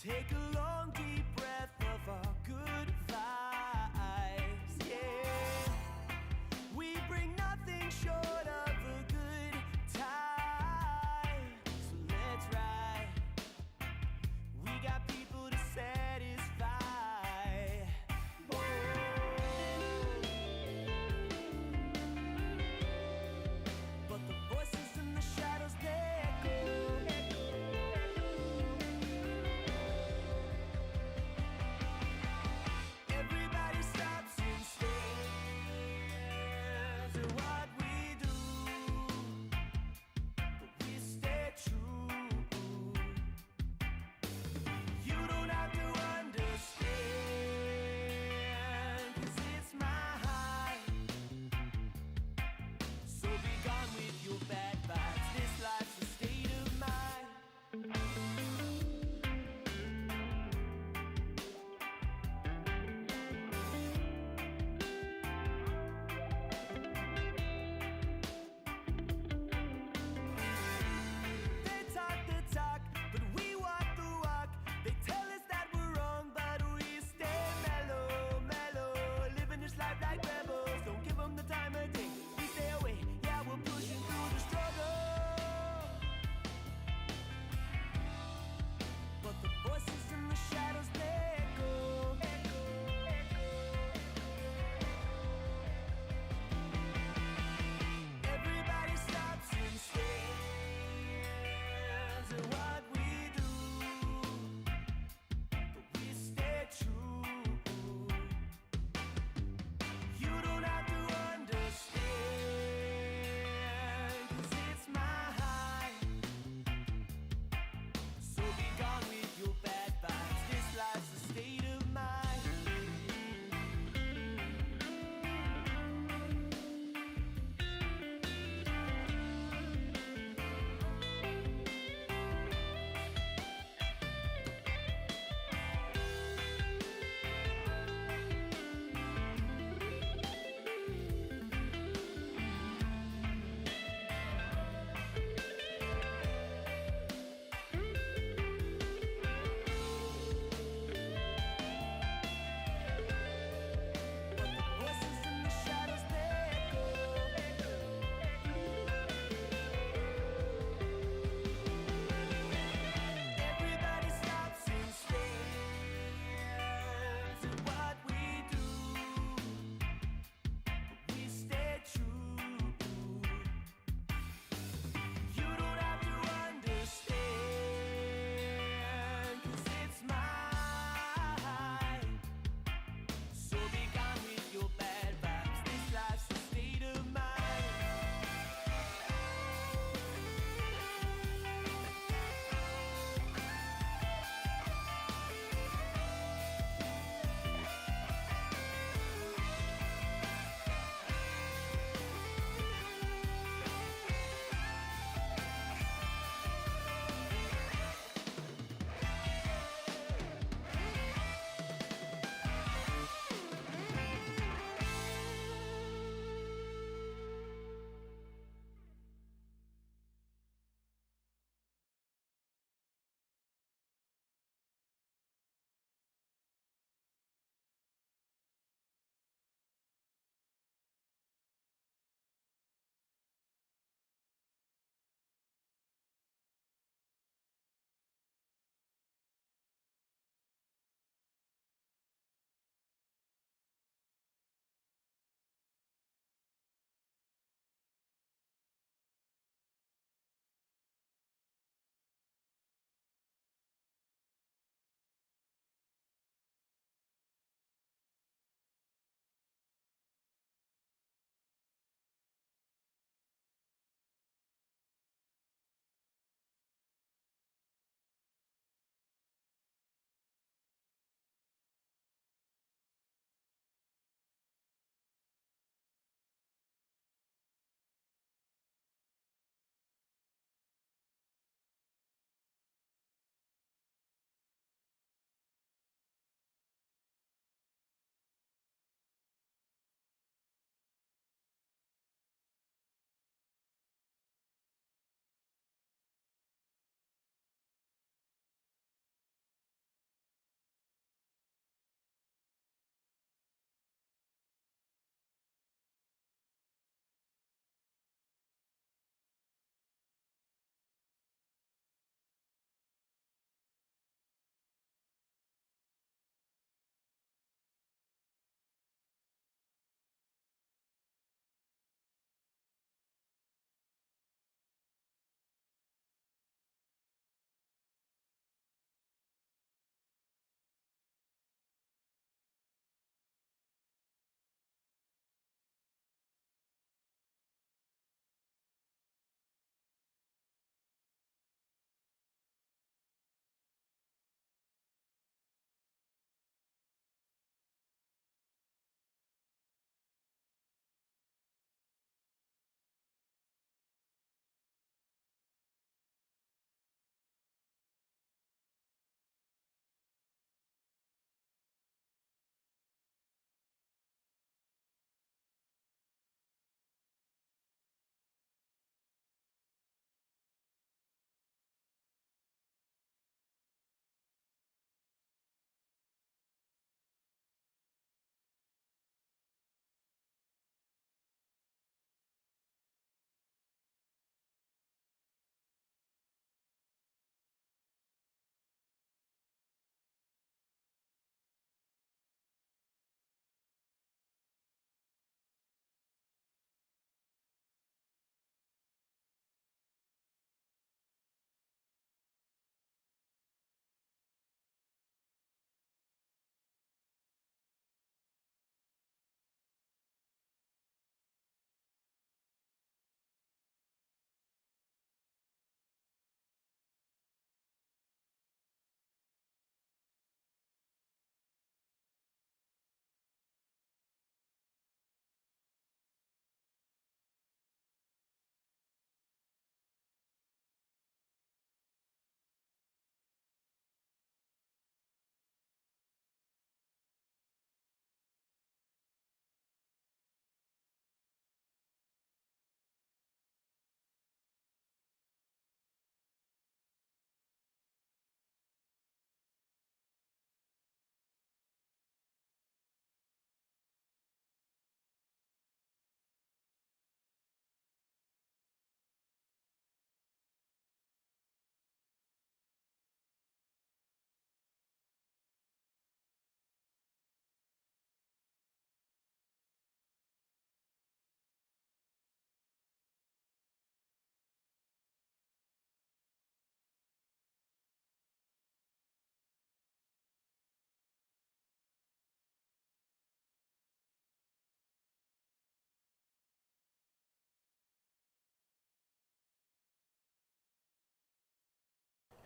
Take a long deep breath of our good vibes, yeah. We bring nothing short of a good time. So let's ride. We got people to satisfy. But the voices in the shadows, they echo.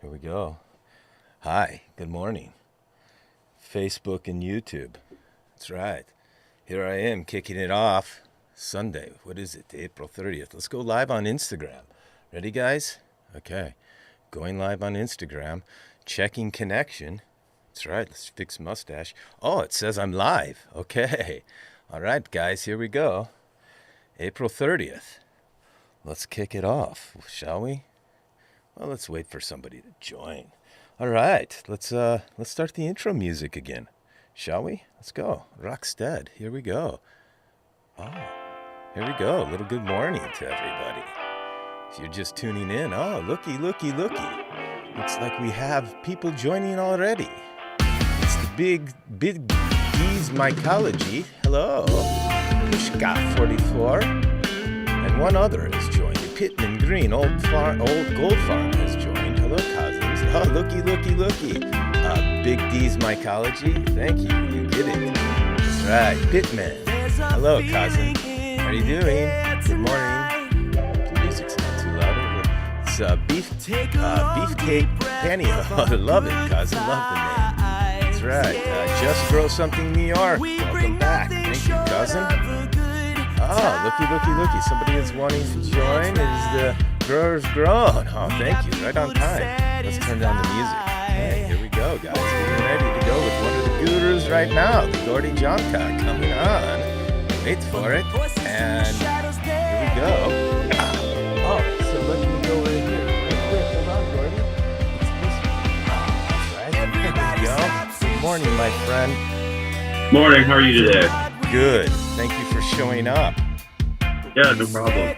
Here we go. Hi, good morning. Facebook and YouTube. That's right. Here I am kicking it off. Sunday. What is it? April 30th. Let's go live on Instagram. Ready, guys? Okay. Going live on Instagram. Checking connection. That's right. Let's fix mustache. Oh, it says I'm live. Okay. All right, guys. Here we go. April 30th. Let's kick it off, shall we? Well, let's wait for somebody to join. All right, let's start the intro music again, shall we? Let's go. Rockstead, here we go. Oh, here we go. A little good morning to everybody. If you're just tuning in, oh, looky. Looks like we have people joining already. It's the big D's Mycology. Hello. Pushka 44. And one other has joined. Pittman Green, old Gold Farm has joined. Hello, cousins. Oh, looky. Big D's Mycology. Thank you. You get it. That's right. Pittman. Hello, cousin. How are you doing? Good morning. The music's not too loud. It's Beefcake Pantyhose. I love it, cousin. Love the name. That's right. Just Grow Something New York. Welcome back. Thank you, cousin. Oh, looky. Somebody is wanting to join. Is the Growers Grown? Oh, thank you. Right on time. Let's turn down the music. Okay, here we go, guys. Getting ready to go with one of the gurus right now. The Gordy Jonka coming on. Wait for it. And here we go. Oh, so let me go right here. Real quick. Hold on, Gordy. It's this one. All right. Here we go. Good morning, my friend. Morning. How are you today? Good. Thank you for showing up. Yeah, no problem.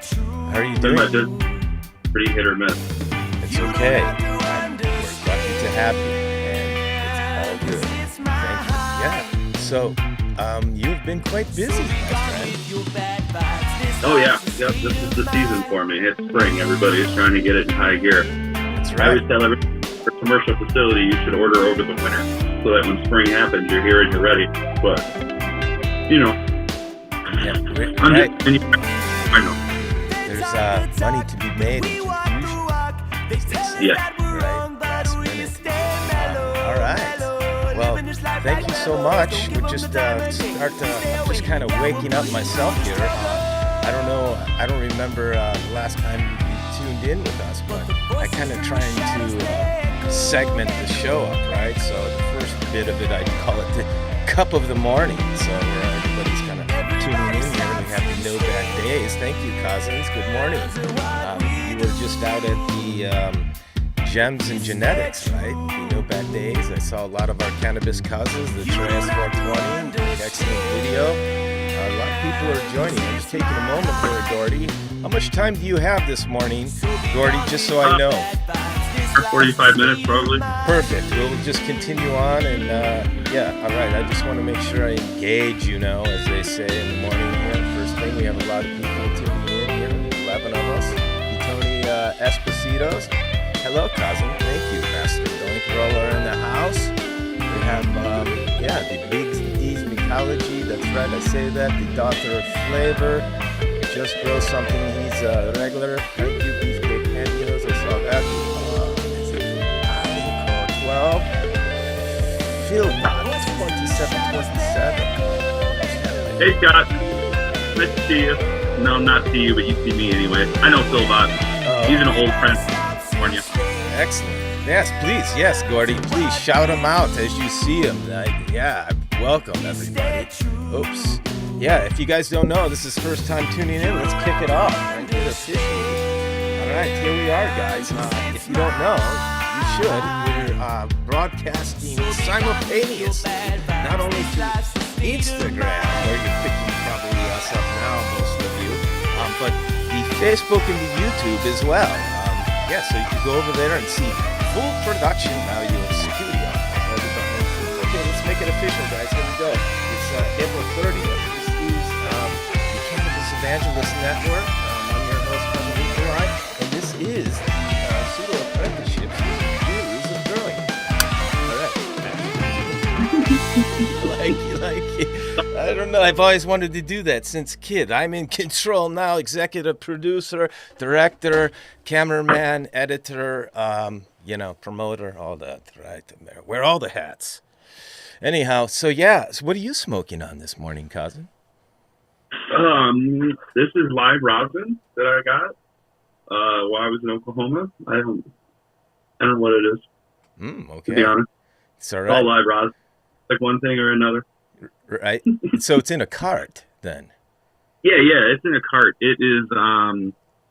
How are you doing? Pretty hit or miss. It's okay. We're lucky to have you, and it's all good. Thank you. Yeah. So, you've been quite busy, my friend. Oh yeah. Yep. This is the season for me. It's spring. Everybody's trying to get it in high gear. That's I right. always tell every commercial facility you should order over the winter, so that when spring happens, you're here and you're ready. But you know. Yeah, right. I know. There's money to be made in confusion. Yeah. Right. Last minute. All right. Well, thank you so much. We're just just kind of waking up myself here. I don't remember the last time you tuned in with us, but I kind of trying to segment the show up, right? So the first bit of it, I call it the cup of the morning. So everybody's kind of tuning in here. We have the No Bad Days. Thank you, cousins. Good morning. You were just out at the Gems and Genetics, right? The No Bad Days. I saw a lot of our cannabis cousins, the Trans 420. Excellent video. A lot of people are joining. I'm just taking a moment here, Gordy. How much time do you have this morning, Gordy, just so I know? 45 minutes, probably. Perfect. We'll just continue on, and yeah, all right. I just want to make sure I engage, as they say in the morning here. First thing, we have a lot of people tuning in here, 11 of us. Tony Espositos. Hello, cousin. Thank you, Master Doink Roller in the house. We have, the Big D's Mycology. That's right, I say that. The Daughter of Flavor. Just Grow Something. He's a regular. Thank you, Beefcake Pantyhose. I saw that. 12. Philbot 2727. Hey, Scott. Nice to see you. No, not see you, but you see me anyway. I know Philbot. He's an old friend from California. Excellent. Yes, please. Yes, Gordy. Please shout him out as you see him. Welcome, everybody. Oops. Yeah, if you guys don't know, this is first time tuning in. Let's kick it off right here officially. All right, here we are, guys. If you don't know, you should. We're broadcasting simultaneously, not only to Instagram, where you're picking probably us up now, most of you, but the Facebook and the YouTube as well. So you can go over there and see full production value of studio. Okay, let's make it official, guys. Here we go. It's April 30th. This is the Cannabis Evangelist Network. I'm your host, Kevin Nikolai, and this is Pseudo-Apprenticeships with Views of Growing. All right. like it. I don't know. I've always wanted to do that since kid. I'm in control now. Executive producer, director, cameraman, editor. promoter, all that, right? Wear all the hats. Anyhow, so what are you smoking on this morning, cousin? This is live rosin that I got while I was in Oklahoma. I don't know what it is. Okay. To be honest, it's all right. It's all live rosin, like one thing or another. Right. So it's in a cart then. Yeah, it's in a cart. It is. I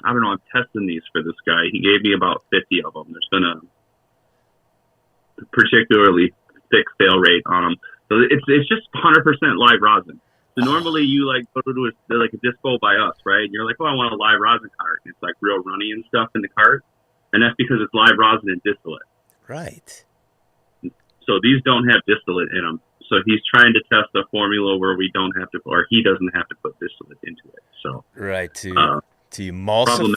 don't know. I'm testing these for this guy. He gave me about 50 of them. There's been a particularly thick fail rate on them. So it's just 100% live rosin. So normally you go to a dispo by us, right? And you're like, oh, I want a live rosin cart. And it's real runny and stuff in the cart. And that's because it's live rosin and distillate. Right. So these don't have distillate in them. So he's trying to test a formula where we don't have to, or he doesn't have to put distillate into it. So right to emulsify.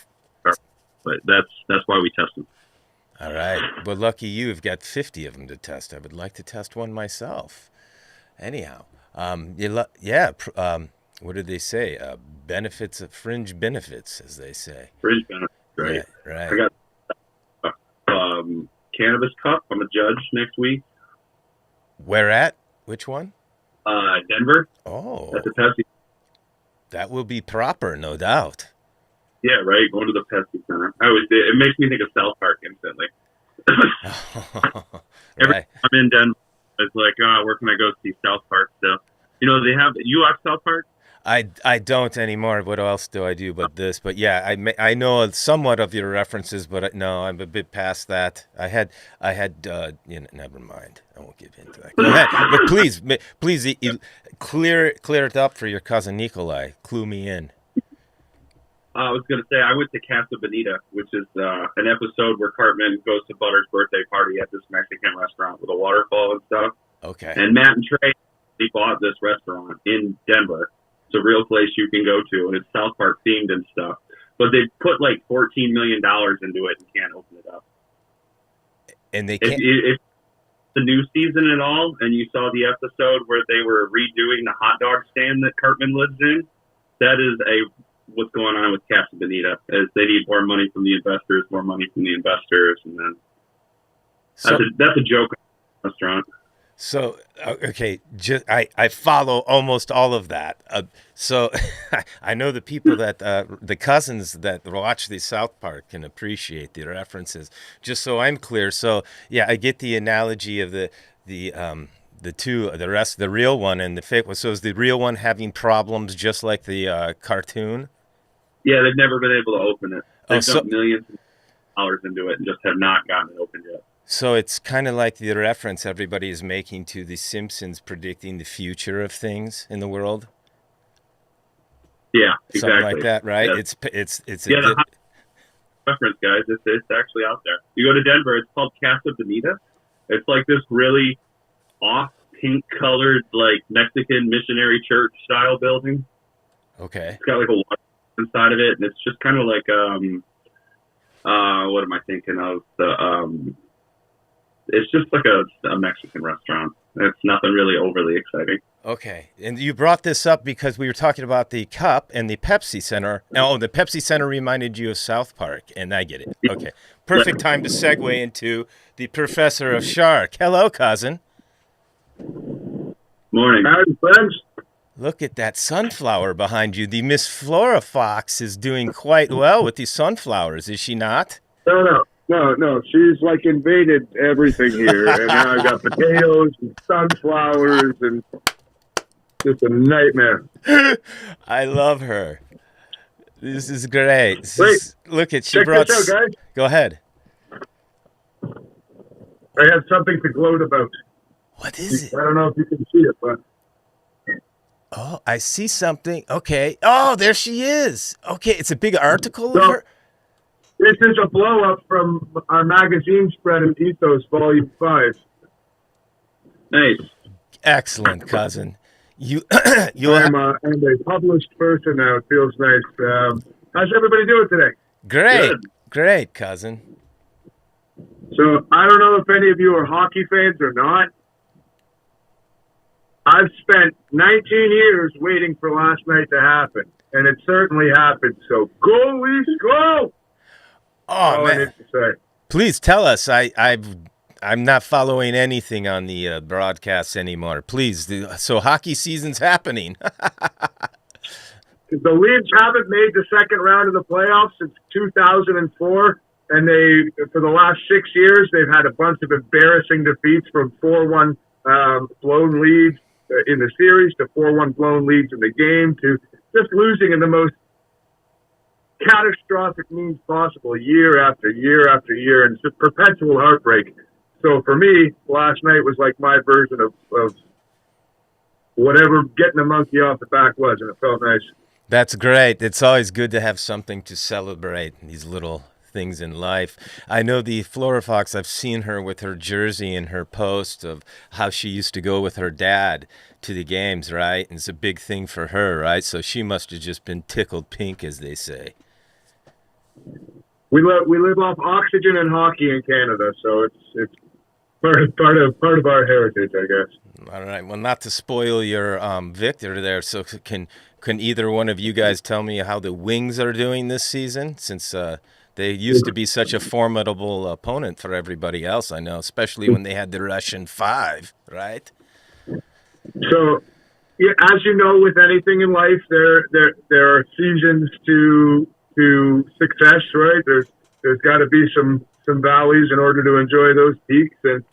But that's why we test them. All right. Well, lucky you've got 50 of them to test. I would like to test one myself. Anyhow, what did they say? Fringe benefits, as they say. Fringe benefits, right? Yeah, right. I got Cannabis Cup. I'm a judge next week. Where at? Which one? Denver. Oh. At the Pepsi. That will be proper, no doubt. Yeah, right. Going to the Pepsi Center. It makes me think of South Park instantly. Every time I'm in Denver, it's like, where can I go see South Park stuff? You watch South Park? I don't anymore. What else do I do but this? But yeah, I know somewhat of your references, but no, I'm a bit past that. I had never mind. I won't get into that. Go ahead. But please clear it up for your cousin Nikolai. Clue me in. I was going to say, I went to Casa Bonita, which is an episode where Cartman goes to Butter's birthday party at this Mexican restaurant with a waterfall and stuff. Okay. And Matt and Trey, they bought this restaurant in Denver. It's a real place you can go to, and it's South Park themed and stuff. But they put $14 million into it and can't open it up. And they can't. If the new season at all, and you saw the episode where they were redoing the hot dog stand that Cartman lives in, that is what's going on with Casa Bonita, as they need more money from the investors, and then that's a joke restaurant. So, okay, I follow almost all of that. So I know the people that, the cousins that watch the South Park can appreciate the references. Just so I'm clear. So, yeah, I get the analogy of the real one and the fake one. So is the real one having problems just like the cartoon? Yeah, they've never been able to open it. They've dumped millions of dollars into it and just have not gotten it opened yet. So it's kind of like the reference everybody is making to The Simpsons predicting the future of things in the world. Yeah, exactly. Something like that, right? Yeah. It's the reference, guys. It's actually out there. You go to Denver, it's called Casa Bonita. It's like this really off pink-colored, Mexican missionary church style building. Okay. It's got a water inside of it, and it's just kind of like what am I thinking of? It's just like a Mexican restaurant. It's nothing really overly exciting. Okay. And you brought this up because we were talking about the cup and the Pepsi Center. Oh, the Pepsi Center reminded you of South Park, and I get it. Okay. Perfect time to segue into the Professor of Shark. Hello, cousin. Morning. Howdy, friends. Look at that sunflower behind you. The Miss Flora Fox is doing quite well with these sunflowers, is she not? No. She's invaded everything here. And now I've got potatoes and sunflowers and just a nightmare. I love her. This is great. Look at, she check brought... this out, guys. Go ahead. I have something to gloat about. What is it? I don't know if you can see it, but... Oh, I see something. Okay. Oh, there she is. Okay, it's a big article of her. This is a blow-up from our magazine spread in Ethos, Volume 5. Nice. Excellent, cousin. I'm a published person now. It feels nice. How's everybody doing today? Great. Good. Great, cousin. So, I don't know if any of you are hockey fans or not. I've spent 19 years waiting for last night to happen, and it certainly happened. So, go Leafs, go! Oh, man. Please tell us. I'm not following anything on the broadcasts anymore. Please. So hockey season's happening. The Leafs haven't made the second round of the playoffs since 2004, and for the last 6 years, they've had a bunch of embarrassing defeats from 4-1 blown leads in the series to 4-1 blown leads in the game to just losing in the most catastrophic means possible year after year after year, and it's just perpetual heartbreak. So for me, last night was like my version of whatever getting a monkey off the back was, and it felt nice. That's great. It's always good to have something to celebrate, these little things in life. I know the Flora Fox, I've seen her with her jersey and her post of how she used to go with her dad to the games, right? And it's a big thing for her, right? So she must have just been tickled pink, as they say. We live off oxygen and hockey in Canada, so it's part of our heritage, I guess. All right. Well, not to spoil your Victor there, so can either one of you guys tell me how the Wings are doing this season, since they used to be such a formidable opponent for everybody else, I know, especially when they had the Russian 5, right? So, yeah, as you know, with anything in life, there are seasons to success, right? There's got to be some valleys in order to enjoy those peaks, and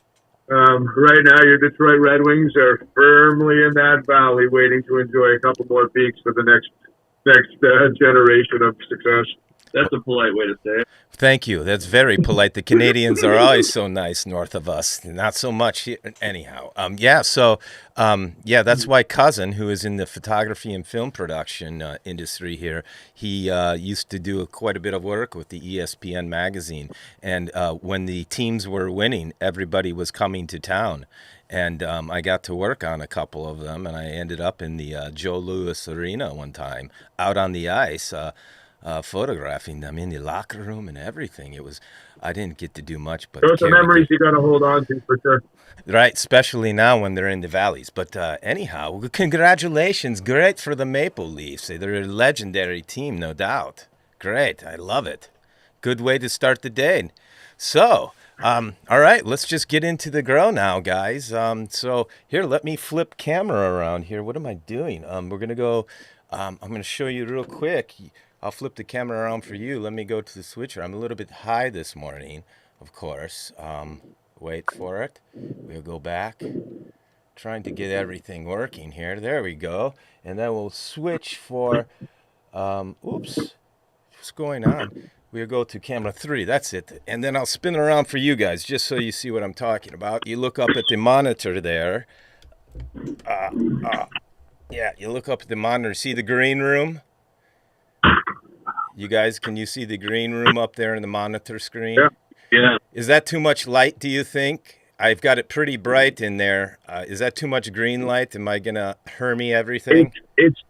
right now your Detroit Red Wings are firmly in that valley, waiting to enjoy a couple more peaks for the next generation of success. That's a polite way to say it. Thank you. That's very polite. The Canadians are always so nice north of us. Not so much here. Anyhow. That's why Cousin, who is in the photography and film production industry here, he used to do quite a bit of work with the ESPN magazine. And when the teams were winning, everybody was coming to town. And I got to work on a couple of them, and I ended up in the Joe Louis Arena one time, out on the ice, photographing them in the locker room and everything. I didn't get to do much, but those are memories you got to hold on to for sure. Right, especially now when they're in the valleys. But anyhow, congratulations. Great for the Maple Leafs. They're a legendary team, no doubt. Great. I love it. Good way to start the day. So, all right, let's just get into the grow now, guys. So here, let me flip camera around here. What am I doing? We're going to go, I'm going to show you real quick. I'll flip the camera around for you. Let me go to the switcher. I'm a little bit high this morning, of course. Wait for it. We'll go back. Trying to get everything working here. There we go. And then we'll switch for, what's going on? We'll go to camera 3. That's it. And then I'll spin around for you guys, just so you see what I'm talking about. You look up at the monitor there. You look up at the monitor. See the green room? You guys, can you see the green room up there in the monitor screen? Yeah. Is that too much light, do you think? I've got it pretty bright in there. Is that too much green light? Am I going to Hermie everything? It's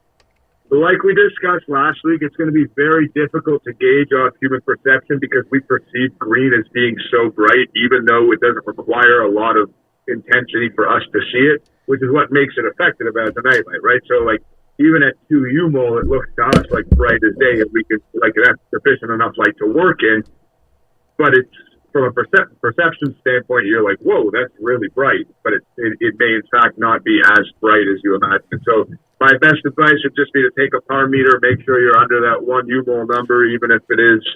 like we discussed last week, it's going to be very difficult to gauge off human perception because we perceive green as being so bright, even though it doesn't require a lot of intensity for us to see it, which is what makes it effective as a nightlight, right? So, like, even at 2 UMOL, it looks to us like bright as day, and we could, like, that's sufficient enough light to work in. But it's, from a perception standpoint, you're like, whoa, that's really bright. But it may, in fact, not be as bright as you imagine. So my best advice would just be to take a par meter, make sure you're under that 1 UMOL number, even if it is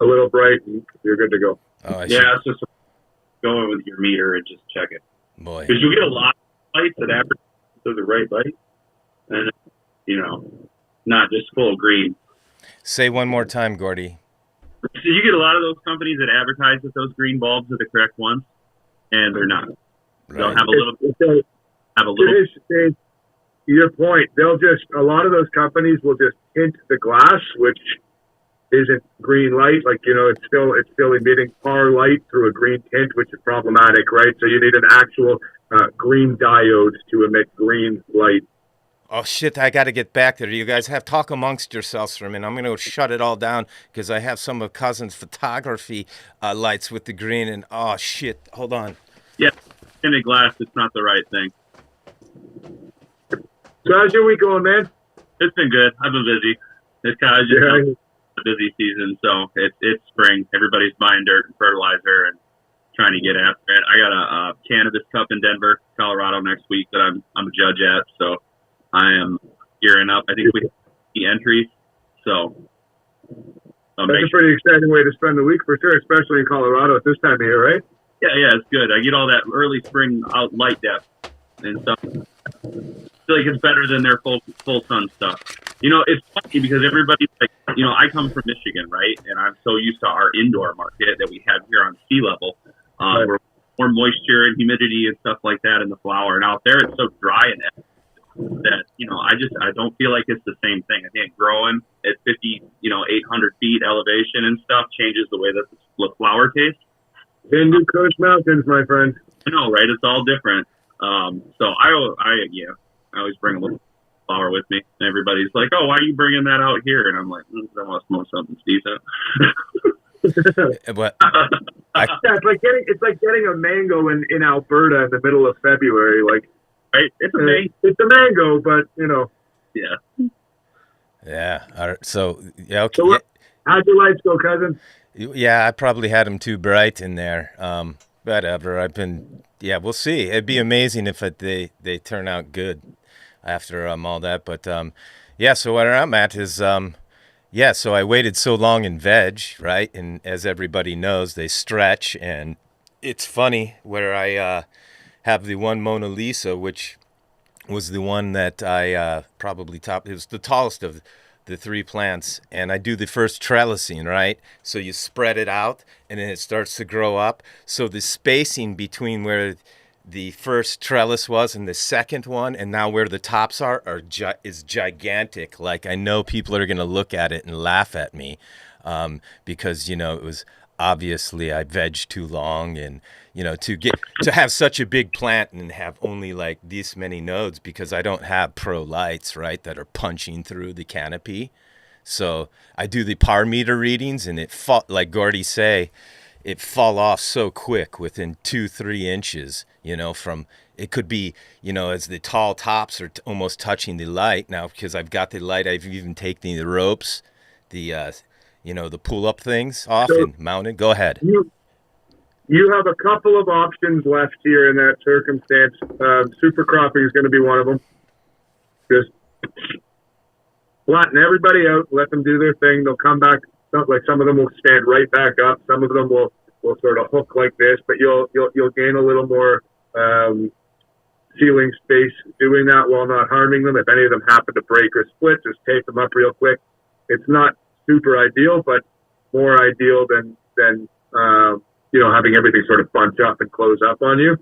a little bright, and you're good to go. It's just going with your meter and just check it. Boy. Because you get a lot of lights that advertise to the right light. And, not just full green. Say one more time, Gordy. So you get a lot of those companies that advertise that those green bulbs are the correct ones, and they're not. Right. They'll have a little. Your point. A lot of those companies will just tint the glass, which isn't green light. Like, it's still emitting par light through a green tint, which is problematic, right? So you need an actual green diode to emit green light. Oh, shit, I got to get back there. You guys have talk amongst yourselves for a minute. I'm going to shut it all down because I have some of Cousin's photography lights with the green. And, oh, shit, hold on. Yeah, tinted glass, it's not the right thing. So how's your week going, man? It's been good. I've been busy. It's kind of the busy season, so it's spring. Everybody's buying dirt and fertilizer and trying to get after it. I got a Cannabis Cup in Denver, Colorado next week that I'm a judge at, so I am gearing up. I think we have the entries, so that's a pretty exciting way to spend the week for sure, especially in Colorado at this time of year, right? Yeah, it's good. I get all that early spring out light depth and stuff. I feel like it's better than their full sun stuff. You know, it's funny because everybody's like, you know, I come from Michigan, right? And I'm so used to our indoor market that we have here on sea level. Where more moisture and humidity and stuff like that in the flower. And out there, it's so dry and that, you know, I don't feel like it's the same thing. I think growing at 50, 800 feet elevation and stuff changes the way that the flower tastes. Hindu Kush Mountains, my friend. I know, right? It's all different. So I always bring a little flower with me. And everybody's like, oh, why are you bringing that out here? And I'm like, I want to smoke something decent. But it's like getting a mango in Alberta in the middle of February. Like, right? It's a mango. It's a mango, but you know. Yeah. Yeah. All right. So yeah. Okay. So how'd your lights go, cousin? Yeah, I probably had them too bright in there. Whatever. We'll see. It'd be amazing if they turn out good after all that. But so where I'm at is so I waited so long in veg, right? And as everybody knows, they stretch, and it's funny where I have the one Mona Lisa, which was the one that I probably topped. It was the tallest of the three plants, and I do the first trellising, right? So you spread it out, and then it starts to grow up. So the spacing between where the first trellis was and the second one, and now where the tops is gigantic. Like, I know people are going to look at it and laugh at me because, it was obviously I vegged too long, and, to have such a big plant and have only like this many nodes, because I don't have pro lights, right, that are punching through the canopy. So I do the par meter readings, and like Gordy say, it fall off so quick within 2-3 inches, from, it could be, as the tall tops are almost touching the light. Now, because I've got the light, I've even taken the ropes, the pull-up things off and mounted. Go ahead. You have a couple of options left here in that circumstance. Super cropping is going to be one of them. Just flatten everybody out, let them do their thing. They'll come back. Like, some of them will stand right back up. Some of them will sort of hook like this, but you'll gain a little more ceiling space doing that while not harming them. If any of them happen to break or split, just tape them up real quick. It's not super ideal, but more ideal than having everything sort of bunch up and close up on you.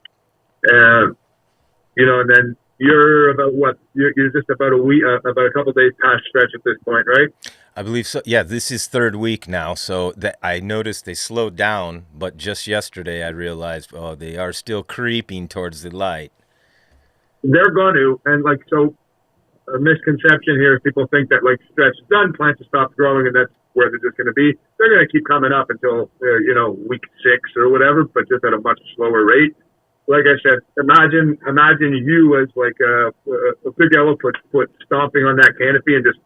And then you're about you're just about a week, about a couple of days past stretch at this point, right? I believe so. Yeah, this is third week now. So I noticed they slowed down, but just yesterday I realized, they are still creeping towards the light. They're going to, and a misconception here is people think that stretch is done, plants have stopped growing, and that's where they're just going to be. They're going to keep coming up until week 6 or whatever, but just at a much slower rate. Like I said, imagine you as like a big elephant foot stomping on that canopy and just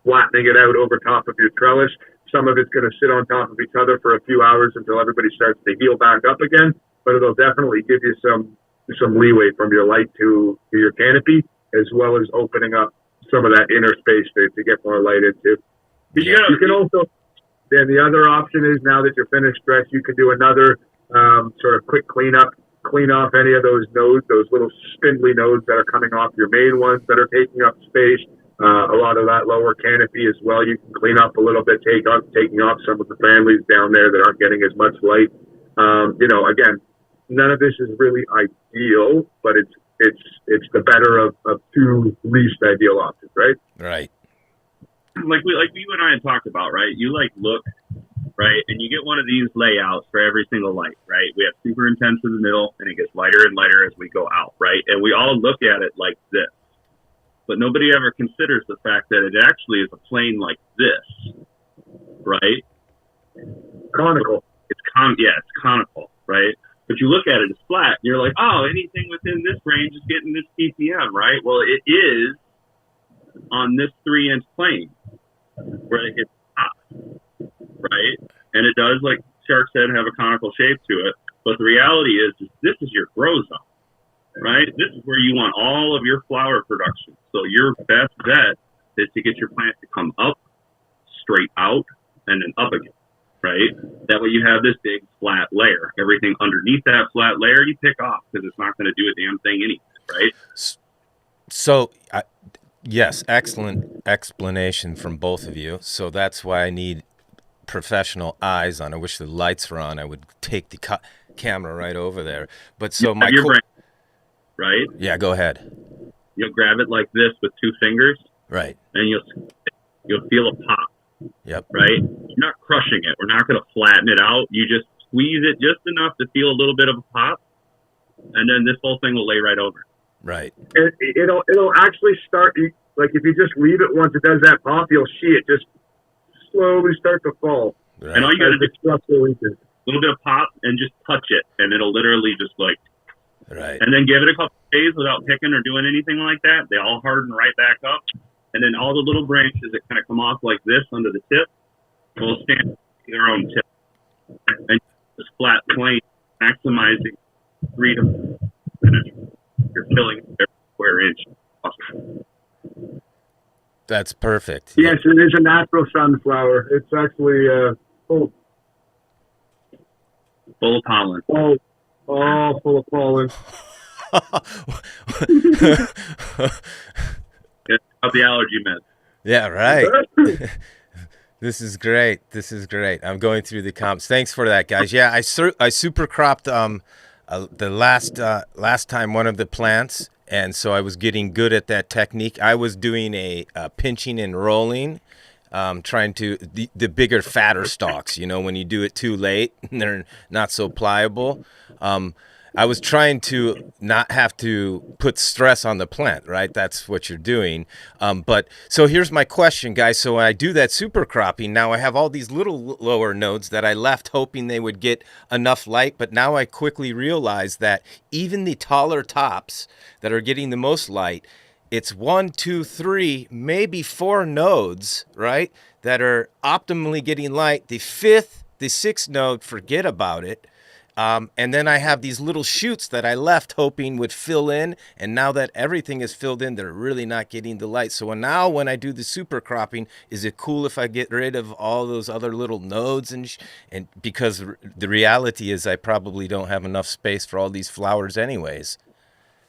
flattening it out over top of your trellis. Some of it's going to sit on top of each other for a few hours until everybody starts to heal back up again, but it'll definitely give you some leeway from your light to your canopy, as well as opening up some of that inner space to get more light into. You can also, then the other option is, now that you're finished stretch, you can do another sort of quick cleanup, clean off any of those nodes, those little spindly nodes that are coming off your main ones that are taking up space. A lot of that lower canopy as well, you can clean up a little bit, taking off some of the families down there that aren't getting as much light. Again, none of this is really ideal, but it's the better of two least ideal options, right? Right. Like you and I had talked about, right? You look, right, and you get one of these layouts for every single light, right? We have super intense in the middle, and it gets lighter and lighter as we go out, right? And we all look at it like this, but nobody ever considers the fact that it actually is a plane like this, right? Conical. It's conical, right? But you look at it as flat, and you're like, oh, anything within this range is getting this ppm, right? Well, it is on this 3-inch plane where it hits top. right? And it does, like Shark said, have a conical shape to it. But the reality is this is your grow zone, right? This is where you want all of your flower production. So your best bet is to get your plant to come up, straight out, and then up again, right? That way you have this big flat layer. Everything underneath that flat layer you pick off because it's not going to do a damn thing anyway, right? So, yes, excellent explanation from both of you. So that's why I need professional eyes on. I wish the lights were on. I would take the camera right over there. But so my brain, right? Yeah, go ahead. You'll grab it like this with two fingers, right? And you'll feel a pop. Yep. Right? You're not crushing it. We're not going to flatten it out. You just squeeze it just enough to feel a little bit of a pop, and then this whole thing will lay right over. Right. It'll actually start, like if you just leave it once it does that pop, you'll see it just slowly start to fall. Right. And all you got to do is a little bit of pop and just touch it, and it'll literally just like, right. And then give it a couple of days without picking or doing anything like that. They all harden right back up. And then all the little branches that kind of come off like this under the tip will stand on their own tip. And this flat plane, maximizing freedom. You're filling every square inch possible. That's perfect. Yes, it is a natural sunflower. It's actually full of pollen. Oh, full of pollen. Of the allergy meds. Yeah, right. This is great. I'm going through the comps. Thanks for that, guys. Yeah, I super cropped the last time one of the plants, and so I was getting good at that technique. I was doing a pinching and rolling, trying to the bigger, fatter stalks. You know, when you do it too late, they're not so pliable. I was trying to not have to put stress on the plant, right? That's what you're doing. But so here's my question, guys. So when I do that super cropping, now I have all these little lower nodes that I left hoping they would get enough light. But now I quickly realize that even the taller tops that are getting the most light, it's 1, 2, 3, maybe 4 nodes, right, that are optimally getting light. The 5th, the 6th node, forget about it. And then I have these little shoots that I left hoping would fill in. And now that everything is filled in, they're really not getting the light. So now when I do the super cropping, is it cool if I get rid of all those other little nodes? And because the reality is I probably don't have enough space for all these flowers anyways.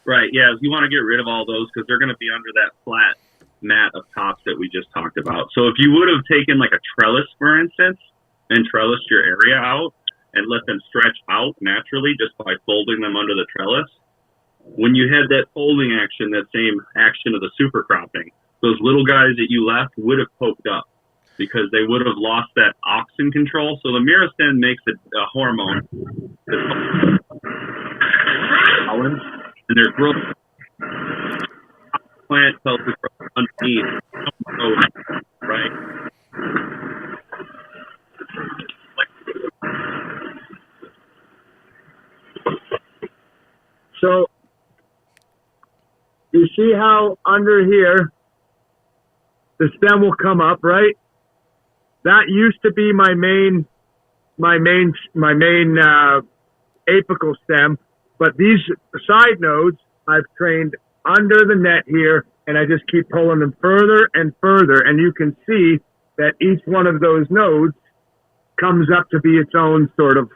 Right. Yeah. You want to get rid of all those because they're going to be under that flat mat of tops that we just talked about. So if you would have taken like a trellis, for instance, and trellised your area out, and let them stretch out naturally just by folding them under the trellis. When you had that folding action, that same action of the super cropping, those little guys that you left would have poked up because they would have lost that auxin control. So the myristin makes a hormone pollen, and their growth plant tells the growth underneath, right? So you see how under here the stem will come up, right? That used to be my main apical stem, but these side nodes I've trained under the net here, and I just keep pulling them further and further, and you can see that each one of those nodes comes up to be its own sort of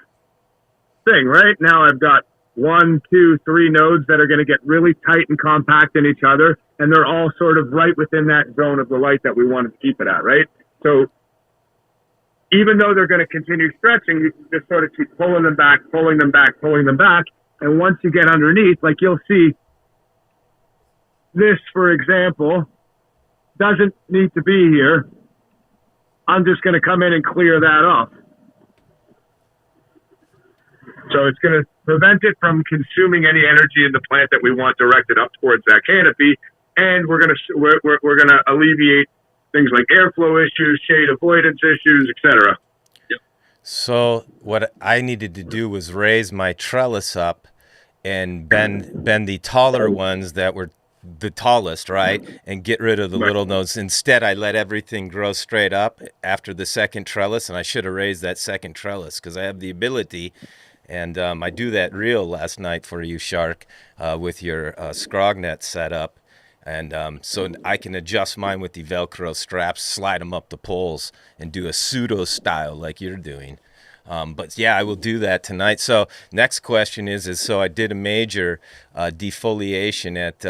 thing, right? Now I've got 1, 2, 3 nodes that are going to get really tight and compact in each other, and they're all sort of right within that zone of the light that we want to keep it at, right? So even though they're going to continue stretching, you can just sort of keep pulling them back, pulling them back, pulling them back, and once you get underneath, like you'll see this, for example, doesn't need to be here. I'm just going to come in and clear that off. So it's going to prevent it from consuming any energy in the plant that we want directed up towards that canopy, and we're going to alleviate things like airflow issues, shade avoidance issues, etc. Yep. So what I needed to do was raise my trellis up and bend the taller ones that were the tallest, right, and get rid of the little nodes. Instead, I let everything grow straight up after the second trellis, and I should have raised that second trellis because I have the ability. And I do that reel last night for you, Shark, with your Scrognet setup. And so I can adjust mine with the Velcro straps, slide them up the poles, and do a pseudo style like you're doing. But yeah, I will do that tonight. So next question is so I did a major defoliation at,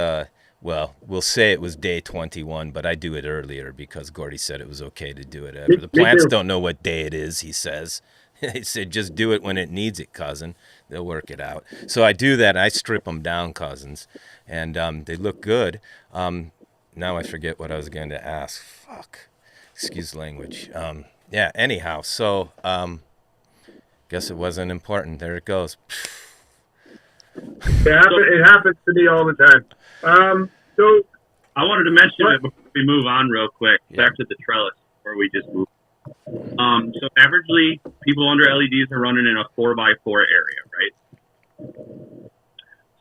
well, we'll say it was day 21, but I do it earlier because Gordy said it was okay to do it ever. The plants don't know what day it is, he says. He said, just do it when it needs it, cousin. They'll work it out. So I do that, and I strip them down, cousins, and they look good. Now I forget what I was going to ask. Fuck. Excuse language. Yeah, anyhow, so guess it wasn't important. There it goes. It happens to me all the time. So I wanted to mention it before we move on real quick, back to the trellis, where we just moved. So averagely, people under LEDs are running in a 4x4 area, right?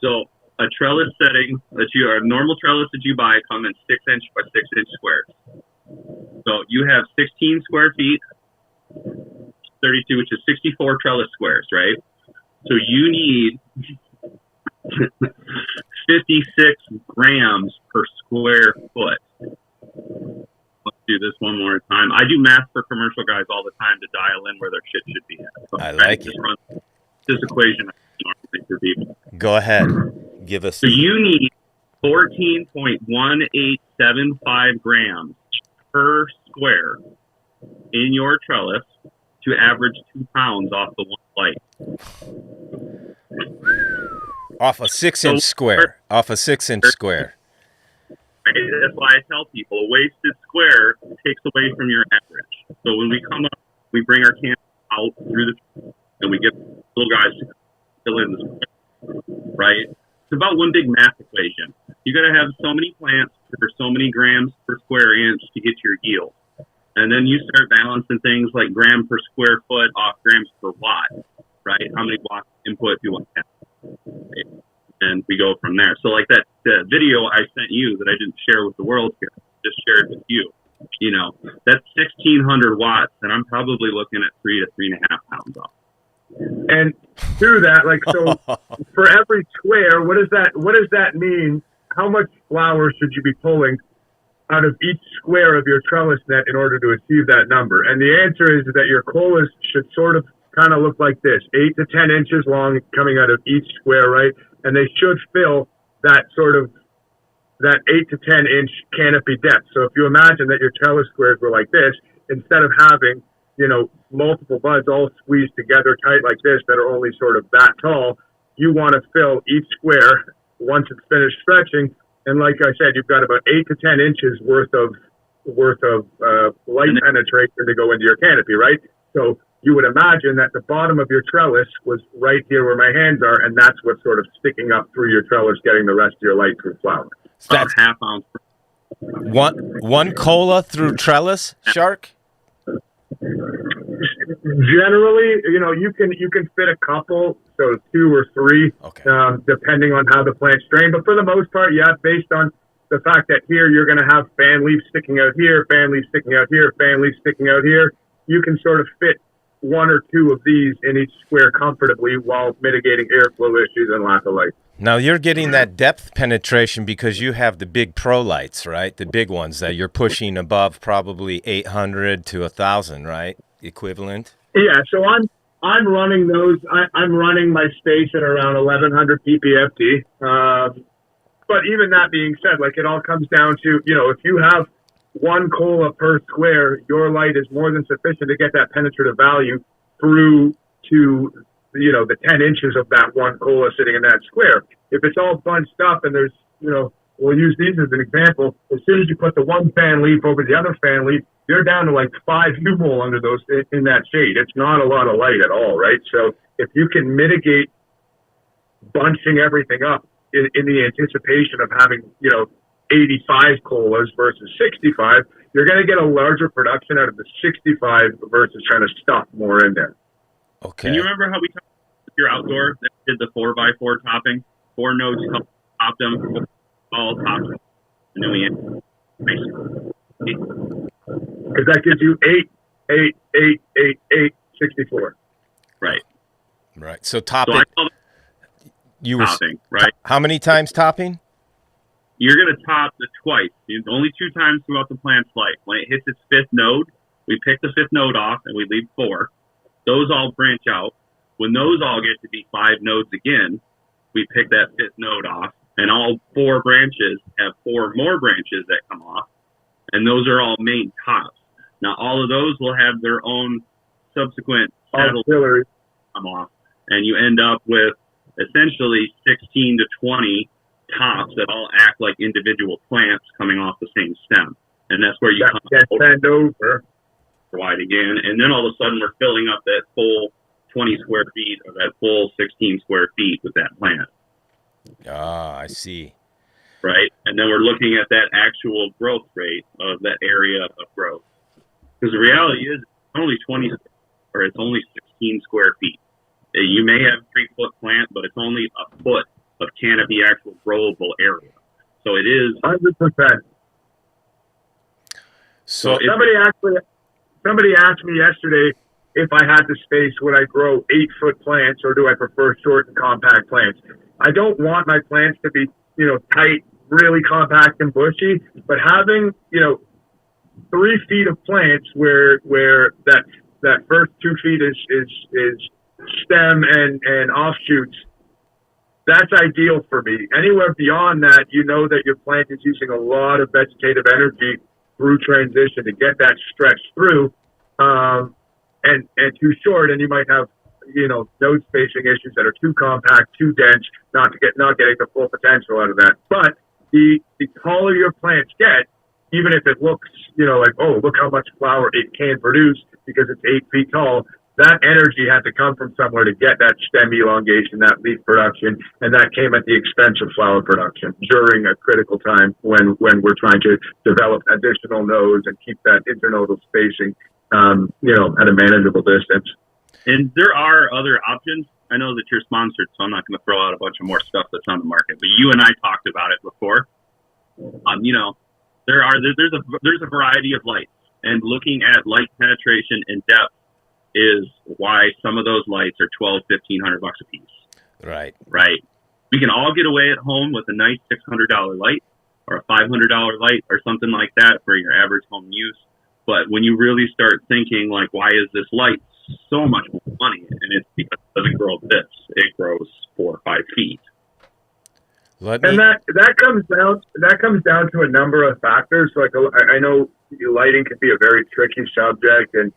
So a trellis setting a normal trellis that you buy come in 6-inch by 6-inch squares. So you have 16 square feet, 32, which is 64 trellis squares, right? So you need 56 grams per square foot. Let's do this one more time. I do math for commercial guys all the time to dial in where their shit should be at. So I like it. Run this equation normally for people. Go ahead. Give us. So you need 14.1875 grams per square in your trellis to average 2 pounds off the one light. Off a 6-inch square. Off a 6-inch square. That's why I tell people a wasted square takes away from your average. So when we come up, we bring our can out through the and we get little guys to fill in the square, right? It's about one big math equation. You got to have so many plants for so many grams per square inch to get your yield. And then you start balancing things like gram per square foot off grams per watt, right? How many watts input do you want to have? Right? And we go from there. So like that video I sent you that I didn't share with the world here, just shared with you, that's 1,600 watts, and I'm probably looking at 3 to 3.5 pounds off. And through that, so for every square, what does that mean? How much flower should you be pulling out of each square of your trellis net in order to achieve that number? And the answer is that your colas should sort of kind of look like this, 8 to 10 inches long coming out of each square, right? And they should fill that 8 to 10 inch canopy depth. So if you imagine that your trellis squares were like this, instead of having, multiple buds all squeezed together tight like this that are only sort of that tall, you want to fill each square once it's finished stretching. And like I said, you've got about 8 to 10 inches worth of light penetration to go into your canopy, right? So you would imagine that the bottom of your trellis was right here where my hands are, and that's what's sort of sticking up through your trellis, getting the rest of your light through flower. That's half ounce. One cola through trellis, Shark? Generally, you can fit a couple, so 2 or 3, okay. Depending on how the plant's strained. But for the most part, based on the fact that here you're going to have fan leaves sticking out here, fan leaves sticking out here, fan leaves sticking out here, you can sort of fit 1 or 2 of these in each square comfortably while mitigating airflow issues and lack of light. Now you're getting that depth penetration because you have the big pro lights, right? The big ones that you're pushing above probably 800 to 1,000, right? Equivalent. Yeah, so I'm running those. I'm running my space at around 1,100 ppft. But even that being said, it all comes down to if you have 1 cola per square, your light is more than sufficient to get that penetrative value through to the 10 inches of that 1 cola sitting in that square. If it's all bunched up and there's we'll use these as an example. As soon as you put the one fan leaf over the other fan leaf, you're down to 5 U-mole under those in that shade. It's not a lot of light at all, right? So if you can mitigate bunching everything up in the anticipation of having 85 colas versus 65, you're going to get a larger production out of the 65 versus trying to stuff more in there. Okay. And you remember how we talked about your outdoor that did the 4x4 topping? 4 nodes topped them. all top, and then we end because that gives you 64. Right. Right. So topping. So I call it You were topping, right? How many times topping? You're going to top the twice. Only 2 times throughout the plant's life. When it hits its 5th node, we pick the 5th node off and we leave 4. Those all branch out. When those all get to be 5 nodes again, we pick that 5th node off, and all 4 branches have 4 more branches that come off, and those are all main tops. Now, all of those will have their own subsequent auxiliary come off, and you end up with essentially 16 to 20 tops that all act like individual plants coming off the same stem. And that's where you bend over wide again, and then all of a sudden we're filling up that full 20 square feet or that full 16 square feet with that plant. Ah, I see. Right? And then we're looking at that actual growth rate of that area of growth. Because the reality is it's only 20 or it's only 16 square feet. You may have a 3-foot plant, but it's only a foot of canopy actual growable area. So it is 100%. So somebody asked me yesterday if I had the space, would I grow 8-foot plants or do I prefer short and compact plants? I don't want my plants to be, tight, really compact and bushy, but having, 3 feet of plants where that first 2 feet is stem and offshoots, that's ideal for me. Anywhere beyond that, that your plant is using a lot of vegetative energy through transition to get that stretch through, and too short, and you might have, node spacing issues that are too compact, too dense, not getting the full potential out of that. But the taller your plants get, even if it looks, like, oh, look how much flower it can produce because it's 8 feet tall, that energy had to come from somewhere to get that stem elongation, that leaf production, and that came at the expense of flower production during a critical time when we're trying to develop additional nodes and keep that internodal spacing, at a manageable distance. And there are other options. I know that you're sponsored, so I'm not going to throw out a bunch of more stuff that's on the market. But you and I talked about it before. There's a variety of lights, and looking at light penetration and depth is why some of those lights are $1,200, $1,500 a piece. Right. Right. We can all get away at home with a nice $600 light or a $500 light or something like that for your average home use. But when you really start thinking, like, why is this light so much more money? And it's because it doesn't grow this. It grows 4 or 5 feet. And that comes down to a number of factors. Like, I know lighting can be a very tricky subject, and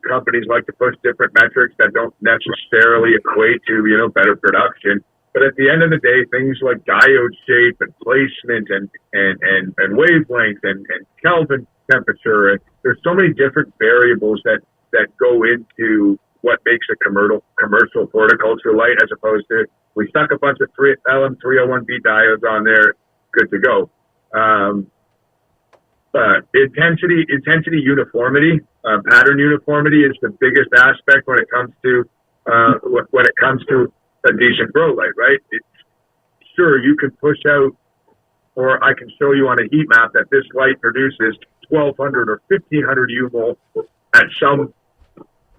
companies like to push different metrics that don't necessarily equate to better production. But at the end of the day, things like diode shape and placement and wavelength and Kelvin temperature, and there's so many different variables that go into what makes a commercial horticulture light, as opposed to we stuck a bunch of LM301B diodes on there, good to go. Intensity uniformity, pattern uniformity is the biggest aspect when it comes to a decent grow light, right? Sure, you can push out, or I can show you on a heat map that this light produces 1,200 or 1,500 U-mol at some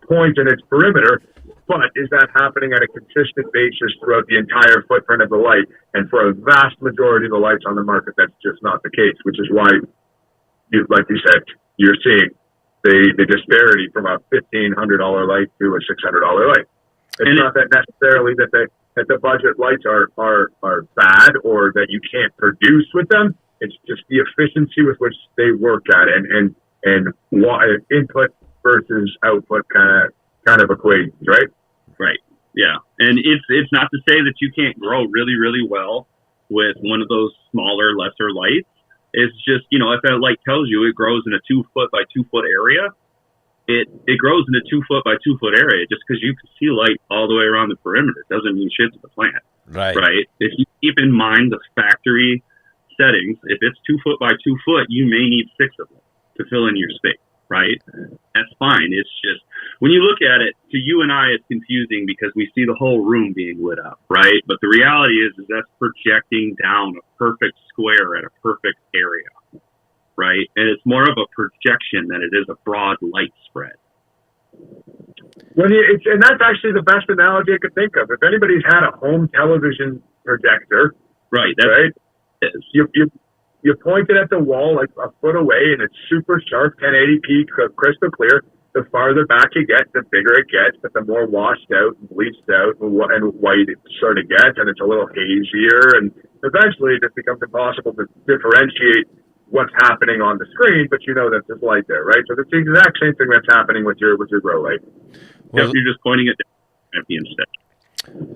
point in its perimeter, but is that happening at a consistent basis throughout the entire footprint of the light? And for a vast majority of the lights on the market, that's just not the case, which is why, like you said, you're seeing the disparity from a $1,500 light to a $600 light. It's not that necessarily that the budget lights are bad or that you can't produce with them. It's just the efficiency with which they work at and input versus output kind of equations, right? Right. Yeah. And it's not to say that you can't grow really, really well with one of those smaller, lesser lights. It's just, if that light tells you it grows in a 2-foot by 2-foot area, it grows in a 2-foot by 2-foot area. Just because you can see light all the way around the perimeter doesn't mean shit to the plant. Right. Right. If you keep in mind the factory settings, if it's 2-foot by 2-foot, you may need 6 of them to fill in your space. Right. That's fine. It's just when you look at it, to you and I, it's confusing because we see the whole room being lit up, right? But the reality is that's projecting down a perfect square at a perfect area, right? And it's more of a projection than it is a broad light spread. And that's actually the best analogy I could think of. If anybody's had a home television projector, right? You point it at the wall like a foot away, and it's super sharp, 1080p, crystal clear. The farther back you get, the bigger it gets, but the more washed out and bleached out and white it sort of gets, and it's a little hazier. And eventually, it just becomes impossible to differentiate what's happening on the screen, but you know that there's light there, right? So it's the exact same thing that's happening with your grow light. Well, you're just pointing it at the instead.